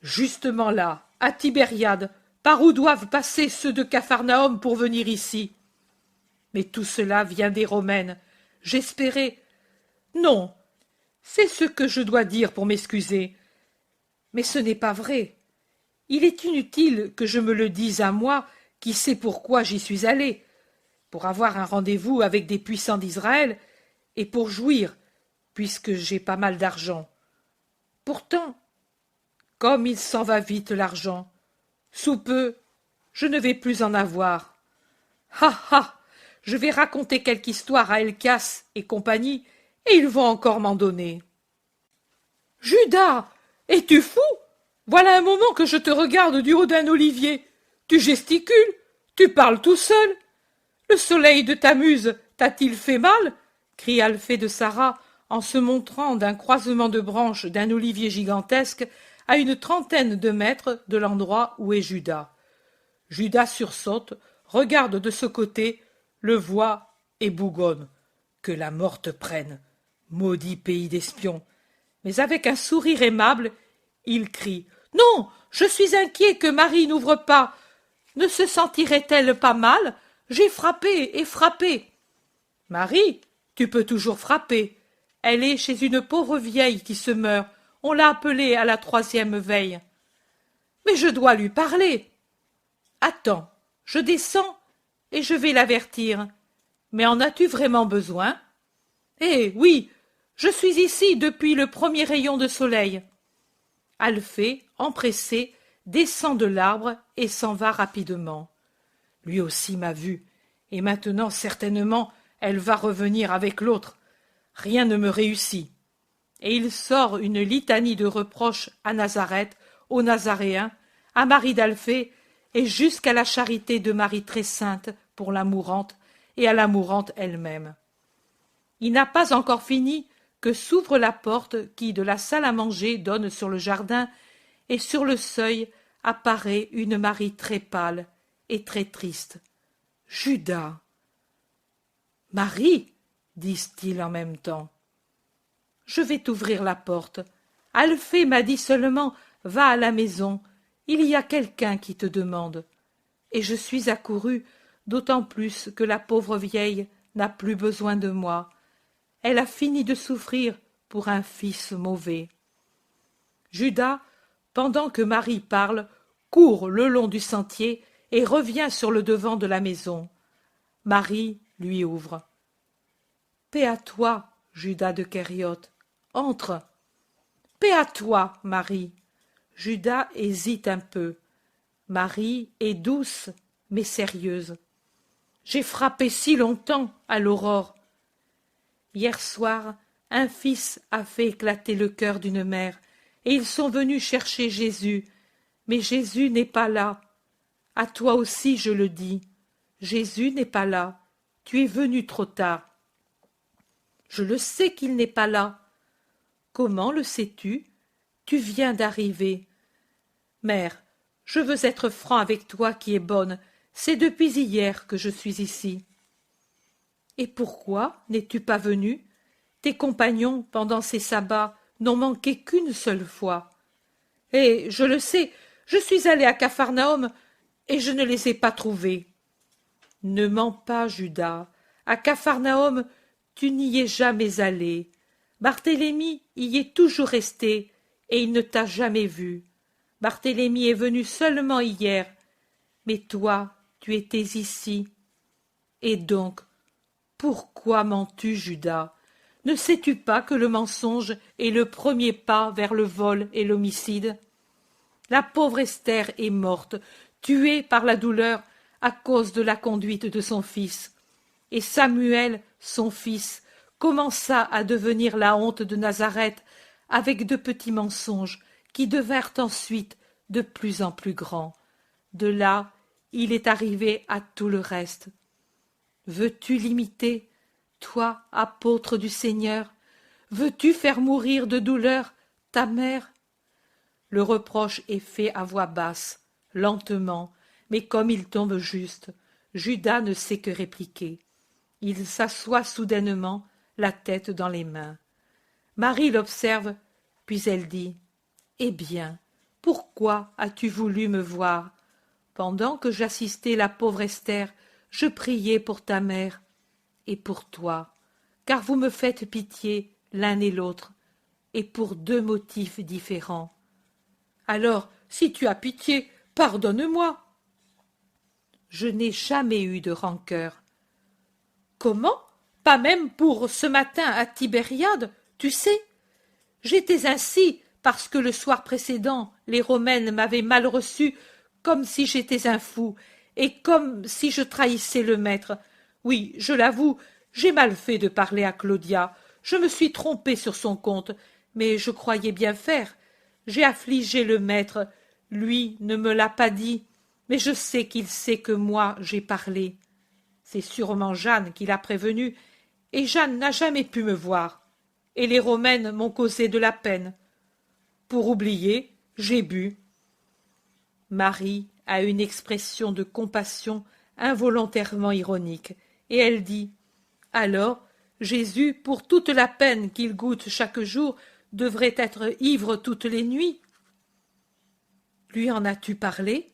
Justement là, à Tibériade, par où doivent passer ceux de Capharnaüm pour venir ici? Mais tout cela vient des Romaines. J'espérais. Non, c'est ce que je dois dire pour m'excuser. Mais ce n'est pas vrai. Il est inutile que je me le dise à moi, qui sais pourquoi j'y suis allé, pour avoir un rendez-vous avec des puissants d'Israël, et pour jouir, puisque j'ai pas mal d'argent. Pourtant, comme il s'en va vite l'argent, sous peu, je ne vais plus en avoir. Ha ha! Je vais raconter quelque histoire à Elkas et compagnie, et ils vont encore m'en donner. Judas! Es-tu fou? Voilà un moment que je te regarde du haut d'un olivier. Tu gesticules, tu parles tout seul. Le soleil de ta muse t'a-t-il fait mal? Cria Alphée de Sarah en se montrant d'un croisement de branches d'un olivier gigantesque à une trentaine de mètres de l'endroit où est Judas. Judas sursaute, regarde de ce côté, le voit et bougonne. Que la mort te prenne, maudit pays d'espions. Mais avec un sourire aimable, il crie « Non, je suis inquiet que Marie n'ouvre pas. Ne se sentirait-elle pas mal? J'ai frappé et frappé. » Marie, tu peux toujours frapper. Elle est chez une pauvre vieille qui se meurt. On l'a appelée à la 3e veille. Mais je dois lui parler. Attends, je descends et je vais l'avertir. Mais en as-tu vraiment besoin? Eh oui, je suis ici depuis le premier rayon de soleil. Alphée, empressé, descend de l'arbre et s'en va rapidement. Lui aussi m'a vu, et maintenant certainement elle va revenir avec l'autre. Rien ne me réussit. Et il sort une litanie de reproches à Nazareth, aux Nazaréens, à Marie d'Alphée, et jusqu'à la charité de Marie très sainte pour la mourante et à la mourante elle-même. Il n'a pas encore fini que s'ouvre la porte qui, de la salle à manger, donne sur le jardin, et sur le seuil apparaît une Marie très pâle et très triste. « Judas !»« Marie !» disent-ils en même temps. « Je vais t'ouvrir la porte. Alphée m'a dit seulement « Va à la maison, il y a quelqu'un qui te demande. » Et je suis accourue, d'autant plus que la pauvre vieille n'a plus besoin de moi. Elle a fini de souffrir pour un fils mauvais. Judas, pendant que Marie parle, court le long du sentier et revient sur le devant de la maison. Marie lui ouvre. « Paix à toi, Judas de Kériote. Entre. »« Paix à toi, Marie. » Judas hésite un peu. Marie est douce, mais sérieuse. « J'ai frappé si longtemps à l'aurore. » Hier soir, un fils a fait éclater le cœur d'une mère, et ils sont venus chercher Jésus. Mais Jésus n'est pas là. À toi aussi je le dis. Jésus n'est pas là. Tu es venu trop tard. Je le sais qu'il n'est pas là. Comment le sais-tu? Tu viens d'arriver. Mère, je veux être franc avec toi qui es bonne. C'est depuis hier que je suis ici. Et pourquoi n'es-tu pas venu? Tes compagnons, pendant ces sabbats, n'ont manqué qu'une seule fois. Et je le sais, je suis allé à Capharnaüm et je ne les ai pas trouvés. Ne mens pas, Judas. À Capharnaüm, tu n'y es jamais allé. Barthélemy y est toujours resté et il ne t'a jamais vu. Barthélemy est venu seulement hier. Mais toi, tu étais ici. Et donc, pourquoi mens-tu, Judas? Ne sais-tu pas que le mensonge est le premier pas vers le vol et l'homicide? La pauvre Esther est morte, tuée par la douleur à cause de la conduite de son fils. Et Samuel, son fils, commença à devenir la honte de Nazareth avec de petits mensonges qui devinrent ensuite de plus en plus grands. De là, il est arrivé à tout le reste. Veux-tu l'imiter, toi, apôtre du Seigneur? Veux-tu faire mourir de douleur ta mère? Le reproche est fait à voix basse, lentement, mais comme il tombe juste, Judas ne sait que répliquer. Il s'assoit soudainement, la tête dans les mains. Marie l'observe, puis elle dit « Eh bien, pourquoi as-tu voulu me voir? Pendant que j'assistais la pauvre Esther, je priais pour ta mère et pour toi, car vous me faites pitié l'un et l'autre, et pour deux motifs différents. Alors, si tu as pitié, pardonne-moi. Je n'ai jamais eu de rancœur. Comment? Pas même pour ce matin à Tibériade, tu sais? J'étais ainsi parce que le soir précédent, les Romaines m'avaient mal reçu, comme si j'étais un fou, et comme si je trahissais le maître. Oui, je l'avoue, j'ai mal fait de parler à Claudia. Je me suis trompé sur son compte, mais je croyais bien faire. J'ai affligé le maître. Lui ne me l'a pas dit, mais je sais qu'il sait que moi j'ai parlé. C'est sûrement Jeanne qui l'a prévenu, et Jeanne n'a jamais pu me voir. Et les Romaines m'ont causé de la peine. Pour oublier, j'ai bu. Marie a une expression de compassion involontairement ironique, et elle dit « Alors, Jésus, pour toute la peine qu'il goûte chaque jour, devrait être ivre toutes les nuits. » Lui en as-tu parlé?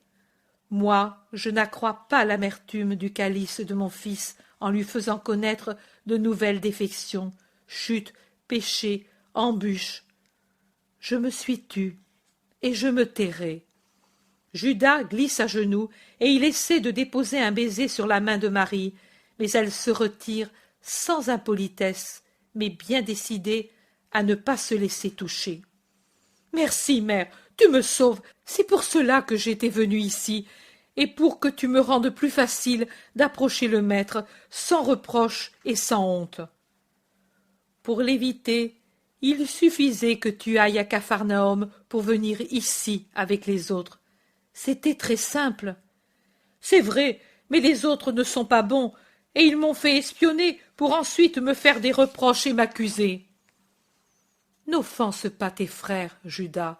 Moi, je n'accrois pas l'amertume du calice de mon fils en lui faisant connaître de nouvelles défections, chutes, péchés, embûches. Je me suis tue, et je me tairai. Judas glisse à genoux, et il essaie de déposer un baiser sur la main de Marie, mais elle se retire sans impolitesse, mais bien décidée à ne pas se laisser toucher. « Merci, mère, tu me sauves, c'est pour cela que j'étais venue ici, et pour que tu me rendes plus facile d'approcher le maître, sans reproche et sans honte. » Pour l'éviter, il suffisait que tu ailles à Capharnaüm pour venir ici avec les autres. C'était très simple. C'est vrai, mais les autres ne sont pas bons, et ils m'ont fait espionner pour ensuite me faire des reproches et m'accuser. N'offense pas tes frères, Judas.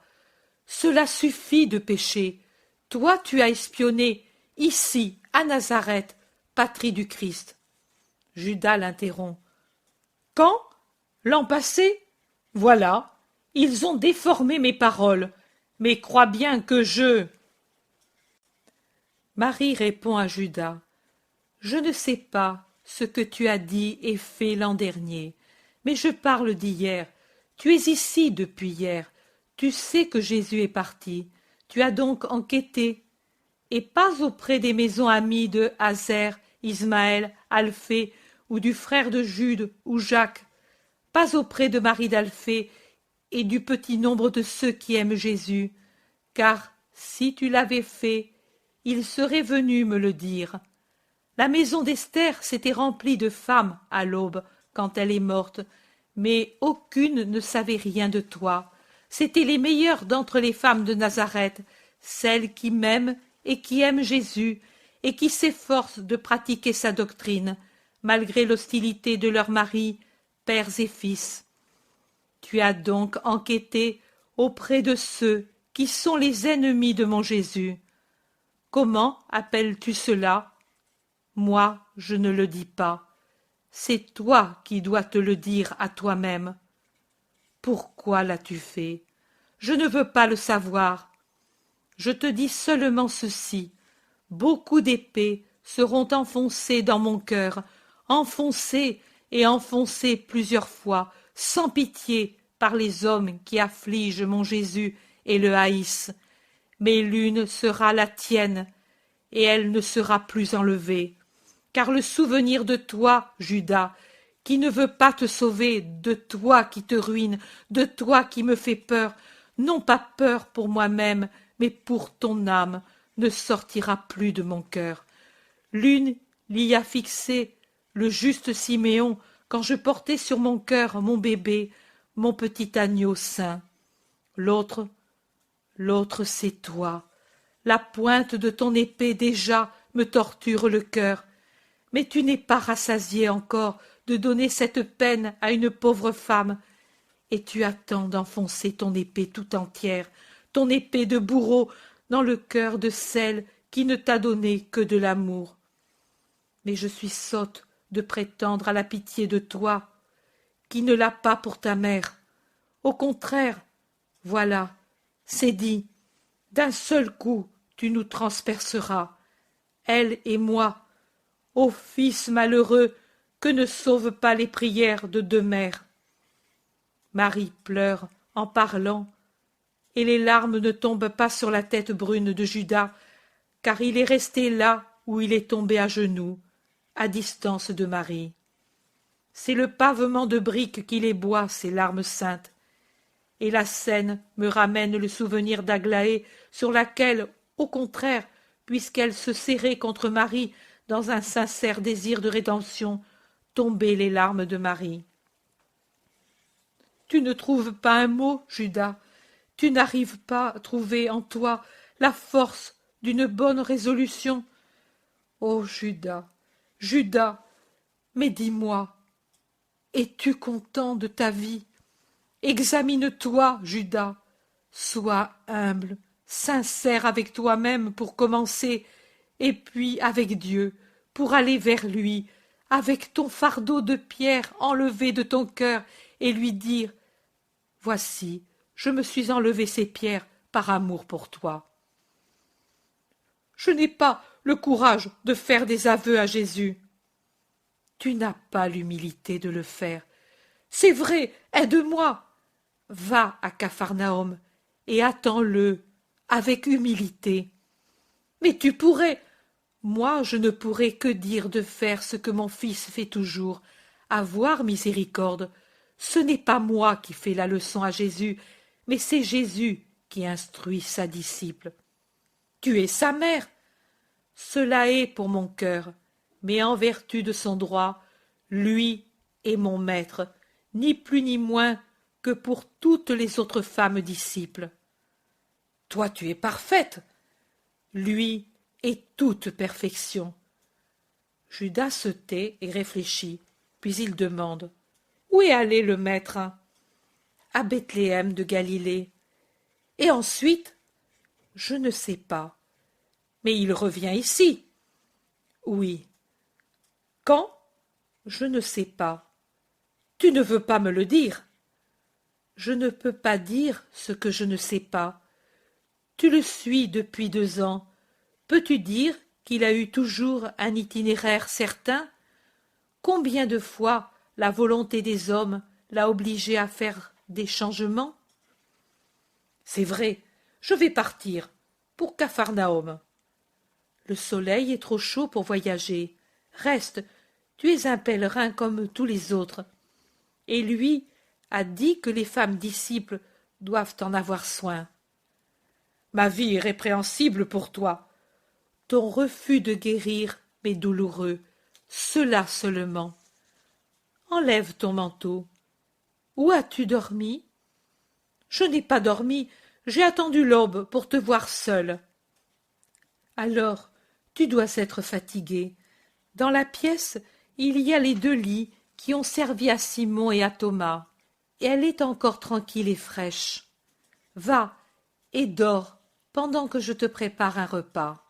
Cela suffit de pécher. Toi, tu as espionné, ici, à Nazareth, patrie du Christ. Judas l'interrompt. Quand? L'an passé? Voilà, ils ont déformé mes paroles, mais crois bien que je... Marie répond à Judas. Je ne sais pas ce que tu as dit et fait l'an dernier, mais je parle d'hier. Tu es ici depuis hier. Tu sais que Jésus est parti. Tu as donc enquêté. Et pas auprès des maisons amies de Hazer, Ismaël, Alphée, ou du frère de Jude ou Jacques. Pas auprès de Marie d'Alphée et du petit nombre de ceux qui aiment Jésus. Car si tu l'avais fait, il serait venu me le dire. La maison d'Esther s'était remplie de femmes à l'aube, quand elle est morte, mais aucune ne savait rien de toi. C'étaient les meilleures d'entre les femmes de Nazareth, celles qui m'aiment et qui aiment Jésus, et qui s'efforcent de pratiquer sa doctrine, malgré l'hostilité de leurs maris, pères et fils. Tu as donc enquêté auprès de ceux qui sont les ennemis de mon Jésus. Comment appelles-tu cela? Moi, je ne le dis pas. C'est toi qui dois te le dire à toi-même. Pourquoi l'as-tu fait? Je ne veux pas le savoir. Je te dis seulement ceci. Beaucoup d'épées seront enfoncées dans mon cœur, enfoncées et enfoncées plusieurs fois, sans pitié, par les hommes qui affligent mon Jésus et le haïssent. Mais l'une sera la tienne, et elle ne sera plus enlevée. car le souvenir de toi, Judas, qui ne veut pas te sauver, de toi qui te ruine, de toi qui me fais peur, non pas peur pour moi-même, mais pour ton âme, ne sortira plus de mon cœur. L'une l'y a fixé, le juste Siméon, quand je portais sur mon cœur mon bébé, mon petit agneau saint. L'autre, c'est toi. La pointe de ton épée déjà me torture le cœur. Mais tu n'es pas rassasié encore de donner cette peine à une pauvre femme, et tu attends d'enfoncer ton épée tout entière, ton épée de bourreau, dans le cœur de celle qui ne t'a donné que de l'amour. Mais je suis sotte de prétendre à la pitié de toi, qui ne l'as pas pour ta mère. Au contraire, voilà, c'est dit, d'un seul coup tu nous transperceras, elle et moi. Ô fils malheureux, que ne sauvent pas les prières de deux mères. Marie pleure en parlant, et les larmes ne tombent pas sur la tête brune de Judas, car il est resté là où il est tombé à genoux, à distance de Marie. C'est le pavement de briques qui les boit, ces larmes saintes, et la scène me ramène le souvenir d'Aglaé, sur laquelle, au contraire, puisqu'elle se serrait contre Marie dans un sincère désir de rédemption, tombaient les larmes de Marie. Tu ne trouves pas un mot, Judas, tu n'arrives pas à trouver en toi la force d'une bonne résolution. Ô Judas, Judas, mais dis-moi, es-tu content de ta vie? Examine-toi, Judas, sois humble, sincère avec toi-même pour commencer, et puis avec Dieu, pour aller vers lui, avec ton fardeau de pierre enlevé de ton cœur, et lui dire « Voici, je me suis enlevé ces pierres par amour pour toi. » Je n'ai pas le courage de faire des aveux à Jésus. Tu n'as pas l'humilité de le faire. C'est vrai, aide-moi. Va à Capharnaüm et attends-le avec humilité. Mais tu pourrais. Moi, je ne pourrais que dire de faire ce que mon fils fait toujours, avoir miséricorde. Ce n'est pas moi qui fais la leçon à Jésus, mais c'est Jésus qui instruit sa disciple. Tu es sa mère. Cela est pour mon cœur, mais en vertu de son droit, lui est mon maître, ni plus ni moins que pour toutes les autres femmes disciples. Toi tu es parfaite, lui est toute perfection. Judas se tait et réfléchit, puis il demande « Où est allé le maître ?»« À Bethléem de Galilée. »« Et ensuite ?»« Je ne sais pas. Mais il revient ici. »« Oui. »« Quand ?»« Je ne sais pas. »« Tu ne veux pas me le dire ?»« Je ne peux pas dire ce que je ne sais pas. Tu le suis depuis 2 ans. Peux-tu dire qu'il a eu toujours un itinéraire certain? Combien de fois la volonté des hommes l'a obligé à faire des changements? C'est vrai, je vais partir, pour Capharnaüm. Le soleil est trop chaud pour voyager. Reste, tu es un pèlerin comme tous les autres. Et lui a dit que les femmes disciples doivent en avoir soin. Ma vie est répréhensible pour toi. Ton refus de guérir m'est douloureux, cela seulement. Enlève ton manteau. Où as-tu dormi? Je n'ai pas dormi, j'ai attendu l'aube pour te voir seule. Alors, tu dois être fatiguée. Dans la pièce, il y a les 2 lits qui ont servi à Simon et à Thomas, et elle est encore tranquille et fraîche. Va et dors pendant que je te prépare un repas.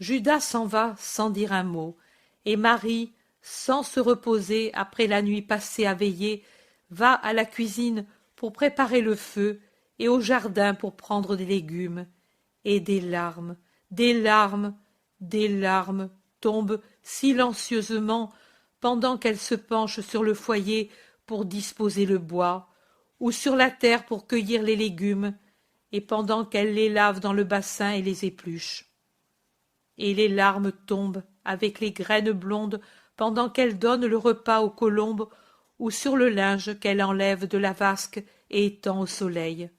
Judas s'en va sans dire un mot, et Marie, sans se reposer après la nuit passée à veiller, va à la cuisine pour préparer le feu et au jardin pour prendre des légumes, et des larmes, des larmes, des larmes tombent silencieusement pendant qu'elle se penche sur le foyer pour disposer le bois, ou sur la terre pour cueillir les légumes, et pendant qu'elle les lave dans le bassin et les épluche. Et les larmes tombent avec les graines blondes pendant qu'elle donne le repas aux colombes ou sur le linge qu'elle enlève de la vasque et étend au soleil.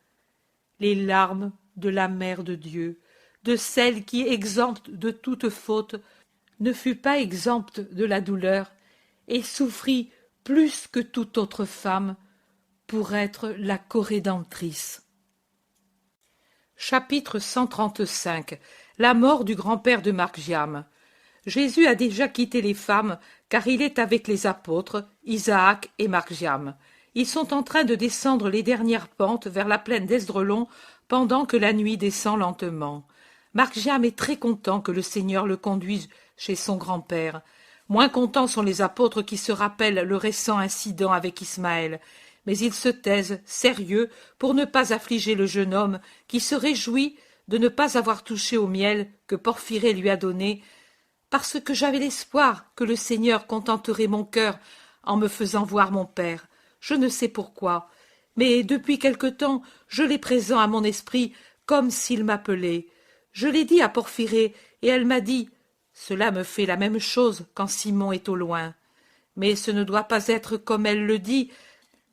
Les larmes de la Mère de Dieu, de celle qui, exempte de toute faute, ne fut pas exempte de la douleur et souffrit plus que toute autre femme pour être la corédentrice. Chapitre 135. La mort du grand-père de Marc-Jam. Jésus a déjà quitté les femmes, car il est avec les apôtres, Isaac et Marc-Jam. Ils sont en train de descendre les dernières pentes vers la plaine d'Esdrelon, pendant que la nuit descend lentement. Marc-Jam est très content que le Seigneur le conduise chez son grand-père. Moins contents sont les apôtres qui se rappellent le récent incident avec Ismaël, mais ils se taisent, sérieux, pour ne pas affliger le jeune homme, qui se réjouit de ne pas avoir touché au miel que Porphyrée lui a donné, parce que j'avais l'espoir que le Seigneur contenterait mon cœur en me faisant voir mon père. Je ne sais pourquoi, mais depuis quelque temps je l'ai présent à mon esprit comme s'il m'appelait. Je l'ai dit à Porphyrée, et elle m'a dit « Cela me fait la même chose quand Simon est au loin. » Mais ce ne doit pas être comme elle le dit,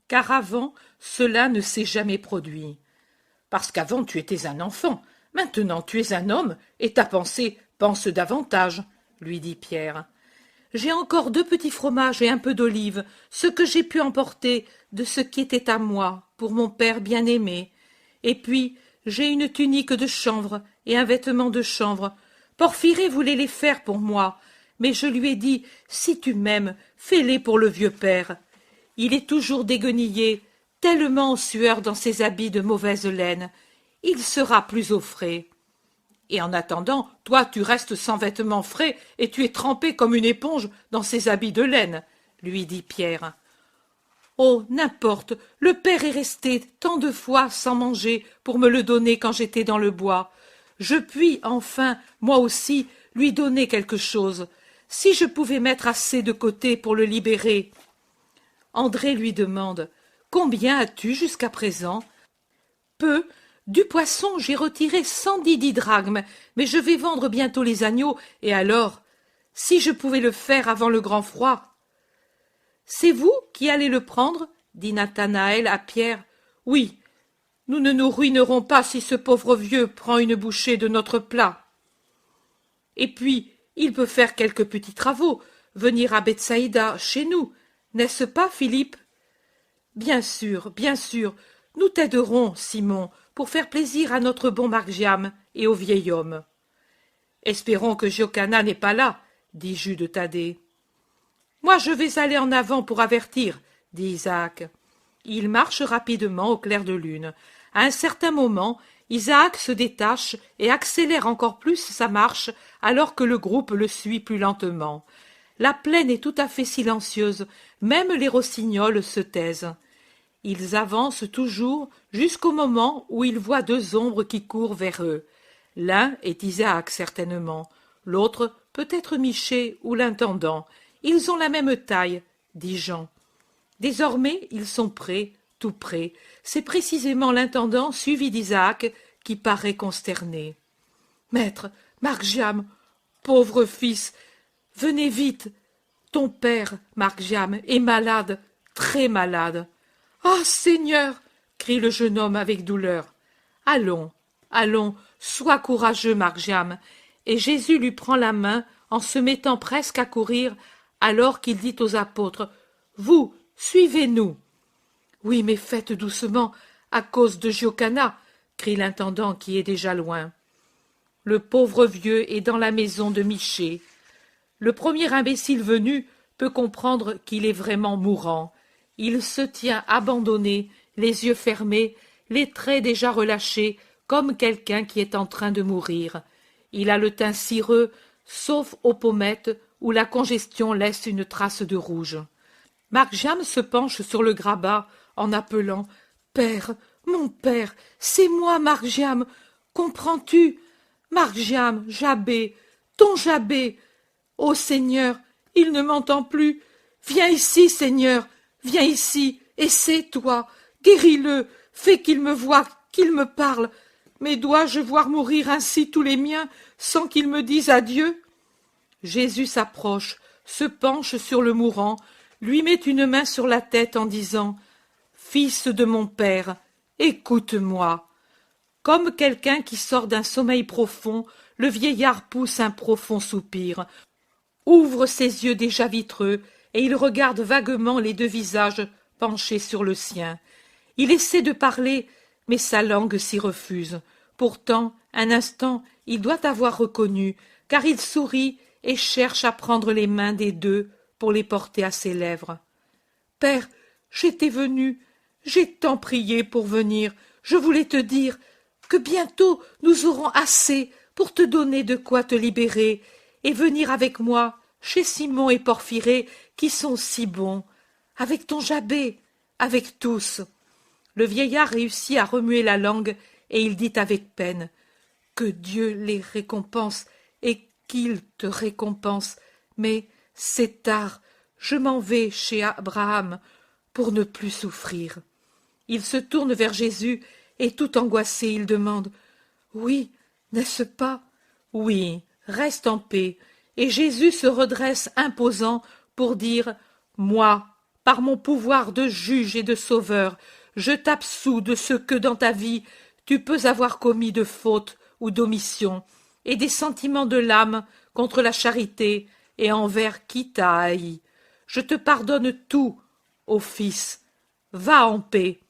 car avant cela ne s'est jamais produit. Parce qu'avant tu étais un enfant, maintenant tu es un homme, et ta pensée pense davantage, lui dit Pierre. J'ai encore 2 petits fromages et un peu d'olive, ce que j'ai pu emporter de ce qui était à moi, pour mon père bien-aimé. Et puis, j'ai une tunique de chanvre et un vêtement de chanvre. Porphyrée voulait les faire pour moi, mais je lui ai dit, si tu m'aimes, fais-les pour le vieux père. Il est toujours déguenillé, tellement en sueur dans ses habits de mauvaise laine. Il sera plus au frais. Et en attendant, toi tu restes sans vêtements frais et tu es trempé comme une éponge dans ces habits de laine, lui dit Pierre. Oh, n'importe, le père est resté tant de fois sans manger pour me le donner quand j'étais dans le bois. Je puis, enfin, moi aussi, lui donner quelque chose, si je pouvais mettre assez de côté pour le libérer. André lui demande « Combien as-tu jusqu'à présent ?»« Peu. Du poisson, j'ai retiré 110 didrachmes, mais je vais vendre bientôt les agneaux, et alors, si je pouvais le faire avant le grand froid. »« C'est vous qui allez le prendre ?» dit Nathanaël à Pierre. « Oui, nous ne nous ruinerons pas si ce pauvre vieux prend une bouchée de notre plat. Et puis, il peut faire quelques petits travaux, venir à Bethsaïda, chez nous, n'est-ce pas, Philippe ? » Bien sûr, nous t'aiderons, Simon, pour faire plaisir à notre bon Marc-Jam et au vieil homme. Espérons que Jocanna n'est pas là, dit Jude Thaddée. Moi je vais aller en avant pour avertir, dit Isaac. Il marche rapidement au clair de lune. À un certain moment, Isaac se détache et accélère encore plus sa marche alors que le groupe le suit plus lentement. La plaine est tout à fait silencieuse, même les rossignols se taisent. Ils avancent toujours jusqu'au moment où ils voient 2 ombres qui courent vers eux. L'un est Isaac certainement, l'autre peut-être Michée ou l'intendant. Ils ont la même taille, dit Jean. Désormais ils sont près, tout près. C'est précisément l'intendant suivi d'Isaac qui paraît consterné. « Maître, Marc-Jam, pauvre fils, venez vite. Ton père, Marc-Jam, est malade, très malade. »« Ah, Seigneur !» crie le jeune homme avec douleur. « Allons, allons, sois courageux, Marc-Jam. » Et Jésus lui prend la main en se mettant presque à courir, alors qu'il dit aux apôtres « Vous, suivez-nous. »« Oui, mais faites doucement, à cause de Jocanna, » crie l'intendant qui est déjà loin. Le pauvre vieux est dans la maison de Michée. Le premier imbécile venu peut comprendre qu'il est vraiment mourant. Il se tient abandonné, les yeux fermés, les traits déjà relâchés, comme quelqu'un qui est en train de mourir. Il a le teint cireux, sauf aux pommettes, où la congestion laisse une trace de rouge. Marc-Jam se penche sur le grabat en appelant « Père, mon père, c'est moi, Marc-Jam, comprends-tu ? Marc-Jam, Jabé, ton Jabé. Ô Seigneur, il ne m'entend plus. Viens ici, Seigneur, viens ici, essaie-toi, guéris-le, fais qu'il me voie, qu'il me parle. Mais dois-je voir mourir ainsi tous les miens sans qu'il me dise adieu ? Jésus s'approche, se penche sur le mourant, lui met une main sur la tête en disant « Fils de mon Père, écoute-moi ». Comme quelqu'un qui sort d'un sommeil profond, le vieillard pousse un profond soupir, ouvre ses yeux déjà vitreux, et il regarde vaguement les deux visages penchés sur le sien. Il essaie de parler, mais sa langue s'y refuse. Pourtant, un instant, il doit avoir reconnu, car il sourit et cherche à prendre les mains des deux pour les porter à ses lèvres. « Père, j'étais venu, j'ai tant prié pour venir, je voulais te dire que bientôt nous aurons assez pour te donner de quoi te libérer et venir avec moi chez Simon et Porphyrée qui sont si bons, avec ton Jabé, avec tous. » Le vieillard réussit à remuer la langue et il dit avec peine « Que Dieu les récompense et qu'il te récompense, mais c'est tard, je m'en vais chez Abraham pour ne plus souffrir. » Il se tourne vers Jésus et tout angoissé il demande « Oui, n'est-ce pas ?»« Oui, reste en paix. » Et Jésus se redresse imposant pour dire « Moi, par mon pouvoir de juge et de sauveur, je t'absous de ce que dans ta vie tu peux avoir commis de faute ou d'omission, et des sentiments de l'âme contre la charité et envers qui t'a haï. Je te pardonne tout, ô Fils. Va en paix. »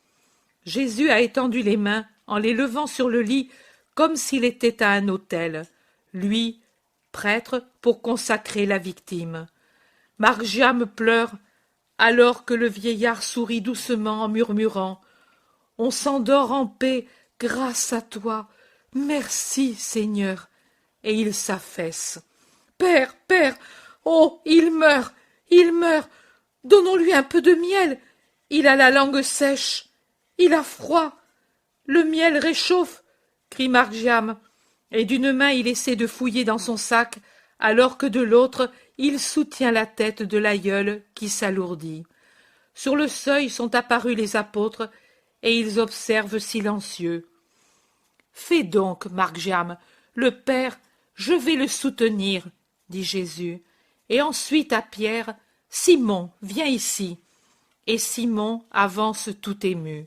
Jésus a étendu les mains en les levant sur le lit comme s'il était à un autel, lui, prêtre, pour consacrer la victime. Margiam pleure alors que le vieillard sourit doucement en murmurant « On s'endort en paix grâce à toi. Merci, Seigneur. » Et il s'affaisse. « Père, Père, oh, il meurt, il meurt. Donnons-lui un peu de miel. Il a la langue sèche. Il a froid. Le miel réchauffe, » crie Margiam, et d'une main il essaie de fouiller dans son sac, alors que de l'autre il soutient la tête de l'aïeul qui s'alourdit. Sur le seuil sont apparus les apôtres, et ils observent silencieux. « Fais donc, Margiam, le Père, je vais le soutenir, » dit Jésus, et ensuite à Pierre, « Simon, viens ici. » Et Simon avance tout ému.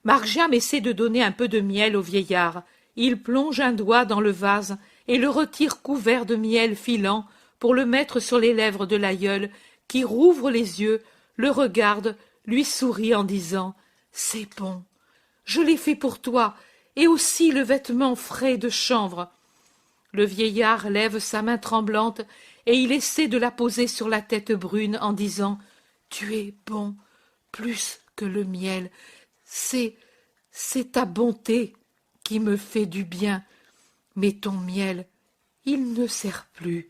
Margiam essaie de donner un peu de miel au vieillard. Il plonge un doigt dans le vase et le retire couvert de miel filant pour le mettre sur les lèvres de l'aïeul, qui rouvre les yeux, le regarde, lui sourit en disant « C'est bon, je l'ai fait pour toi, et aussi le vêtement frais de chanvre. » Le vieillard lève sa main tremblante et il essaie de la poser sur la tête brune en disant « Tu es bon, plus que le miel. C'est ta bonté qui me fait du bien. Mais ton miel, il ne sert plus,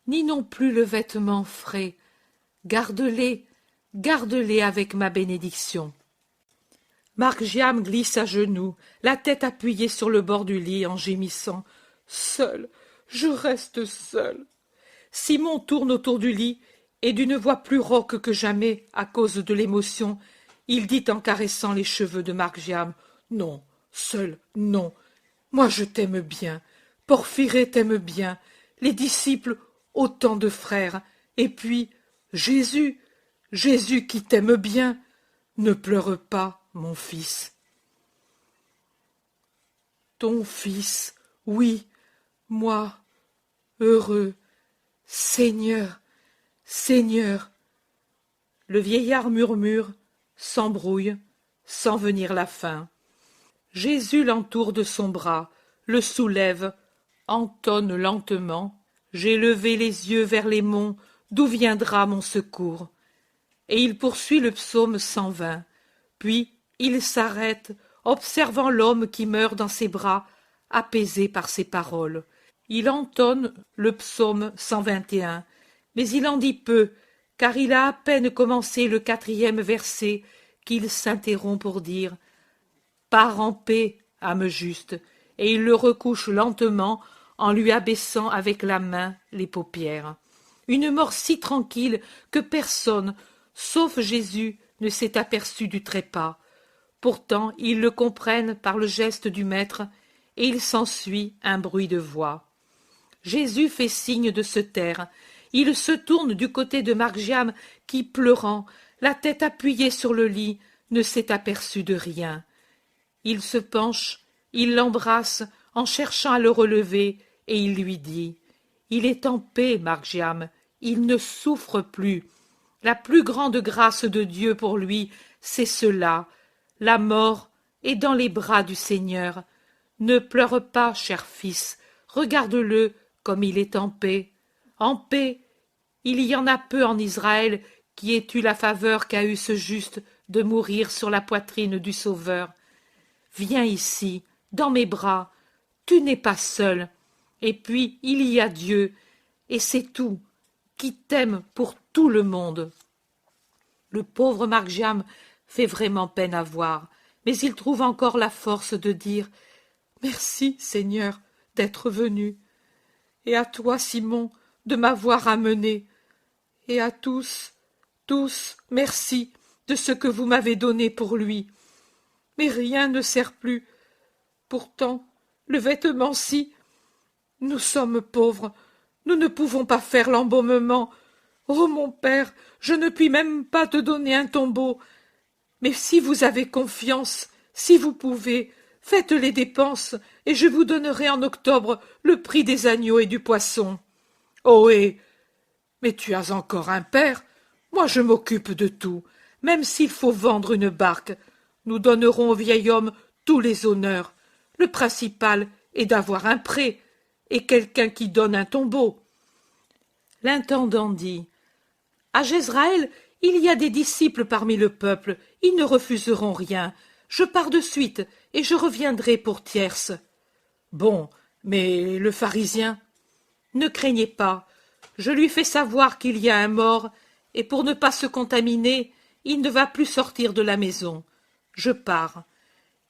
ni non plus le vêtement frais. Garde-les, garde-les avec ma bénédiction. » Margiam glisse à genoux, la tête appuyée sur le bord du lit en gémissant. « Seul, je reste seul. » Simon tourne autour du lit et d'une voix plus rauque que jamais à cause de l'émotion, il dit en caressant les cheveux de Margiam « Non, seul, non. Moi je t'aime bien. Porphyrée t'aime bien. Les disciples, autant de frères. Et puis, Jésus, Jésus qui t'aime bien. Ne pleure pas, mon fils. » Ton fils, oui, moi, heureux, Seigneur, Seigneur. Le vieillard murmure, s'embrouille, sans venir la fin. Jésus l'entoure de son bras, le soulève, entonne lentement « J'ai levé les yeux vers les monts, d'où viendra mon secours ?» Et il poursuit le psaume 120. Puis il s'arrête, observant l'homme qui meurt dans ses bras, apaisé par ses paroles. Il entonne le psaume 121, mais il en dit peu, car il a à peine commencé le 4e verset qu'il s'interrompt pour dire « Pars en paix, âme juste », et il le recouche lentement en lui abaissant avec la main les paupières. Une mort si tranquille que personne, sauf Jésus, ne s'est aperçu du trépas. Pourtant ils le comprennent par le geste du maître, et il s'ensuit un bruit de voix. Jésus fait signe de se taire. Il se tourne du côté de Margiam qui, pleurant, la tête appuyée sur le lit, ne s'est aperçu de rien. Il se penche, il l'embrasse en cherchant à le relever, et il lui dit « Il est en paix, Margiam, il ne souffre plus. La plus grande grâce de Dieu pour lui, c'est cela. La mort est dans les bras du Seigneur. Ne pleure pas, cher fils, regarde-le comme il est en paix. En paix, il y en a peu en Israël qui aient eu la faveur qu'a eue ce juste de mourir sur la poitrine du Sauveur. Viens ici, dans mes bras, tu n'es pas seul. Et puis il y a Dieu, et c'est tout, qui t'aime pour tout le monde. » Le pauvre Margiam fait vraiment peine à voir, mais il trouve encore la force de dire « Merci, Seigneur, d'être venu, et à toi, Simon, de m'avoir amené, et à tous, merci de ce que vous m'avez donné pour lui. Mais rien ne sert plus. Pourtant, le vêtement-ci, nous sommes pauvres, nous ne pouvons pas faire l'embaumement. Oh, mon père, je ne puis même pas te donner un tombeau. Mais si vous avez confiance, si vous pouvez, faites les dépenses, et je vous donnerai en octobre le prix des agneaux et du poisson. Ohé, mais tu as encore un père. Moi je m'occupe de tout, même s'il faut vendre une barque. Nous donnerons au vieil homme tous les honneurs. Le principal est d'avoir un pré, et quelqu'un qui donne un tombeau. » L'intendant dit « À Jezraël, il y a des disciples parmi le peuple, ils ne refuseront rien. Je pars de suite, et je reviendrai pour tierce. » Bon, mais le pharisien? Ne craignez pas, je lui fais savoir qu'il y a un mort, et pour ne pas se contaminer, il ne va plus sortir de la maison. Je pars.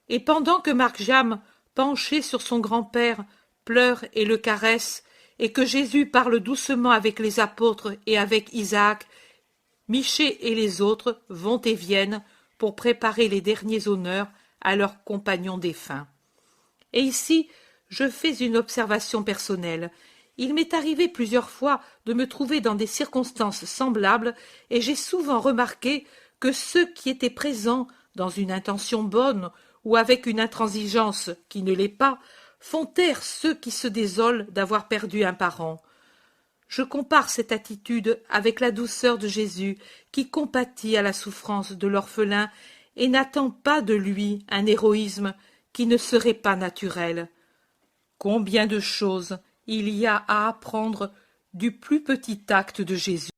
Et pendant que Margiam, penché sur son grand-père, pleure et le caresse, et que Jésus parle doucement avec les apôtres et avec Isaac, Michée et les autres vont et viennent pour préparer les derniers honneurs à leurs compagnons défunts. Et ici, je fais une observation personnelle. Il m'est arrivé plusieurs fois de me trouver dans des circonstances semblables, et j'ai souvent remarqué que ceux qui étaient présents dans une intention bonne ou avec une intransigeance qui ne l'est pas, font taire ceux qui se désolent d'avoir perdu un parent. Je compare cette attitude avec la douceur de Jésus qui compatit à la souffrance de l'orphelin et n'attend pas de lui un héroïsme qui ne serait pas naturel. Combien de choses il y a à apprendre du plus petit acte de Jésus.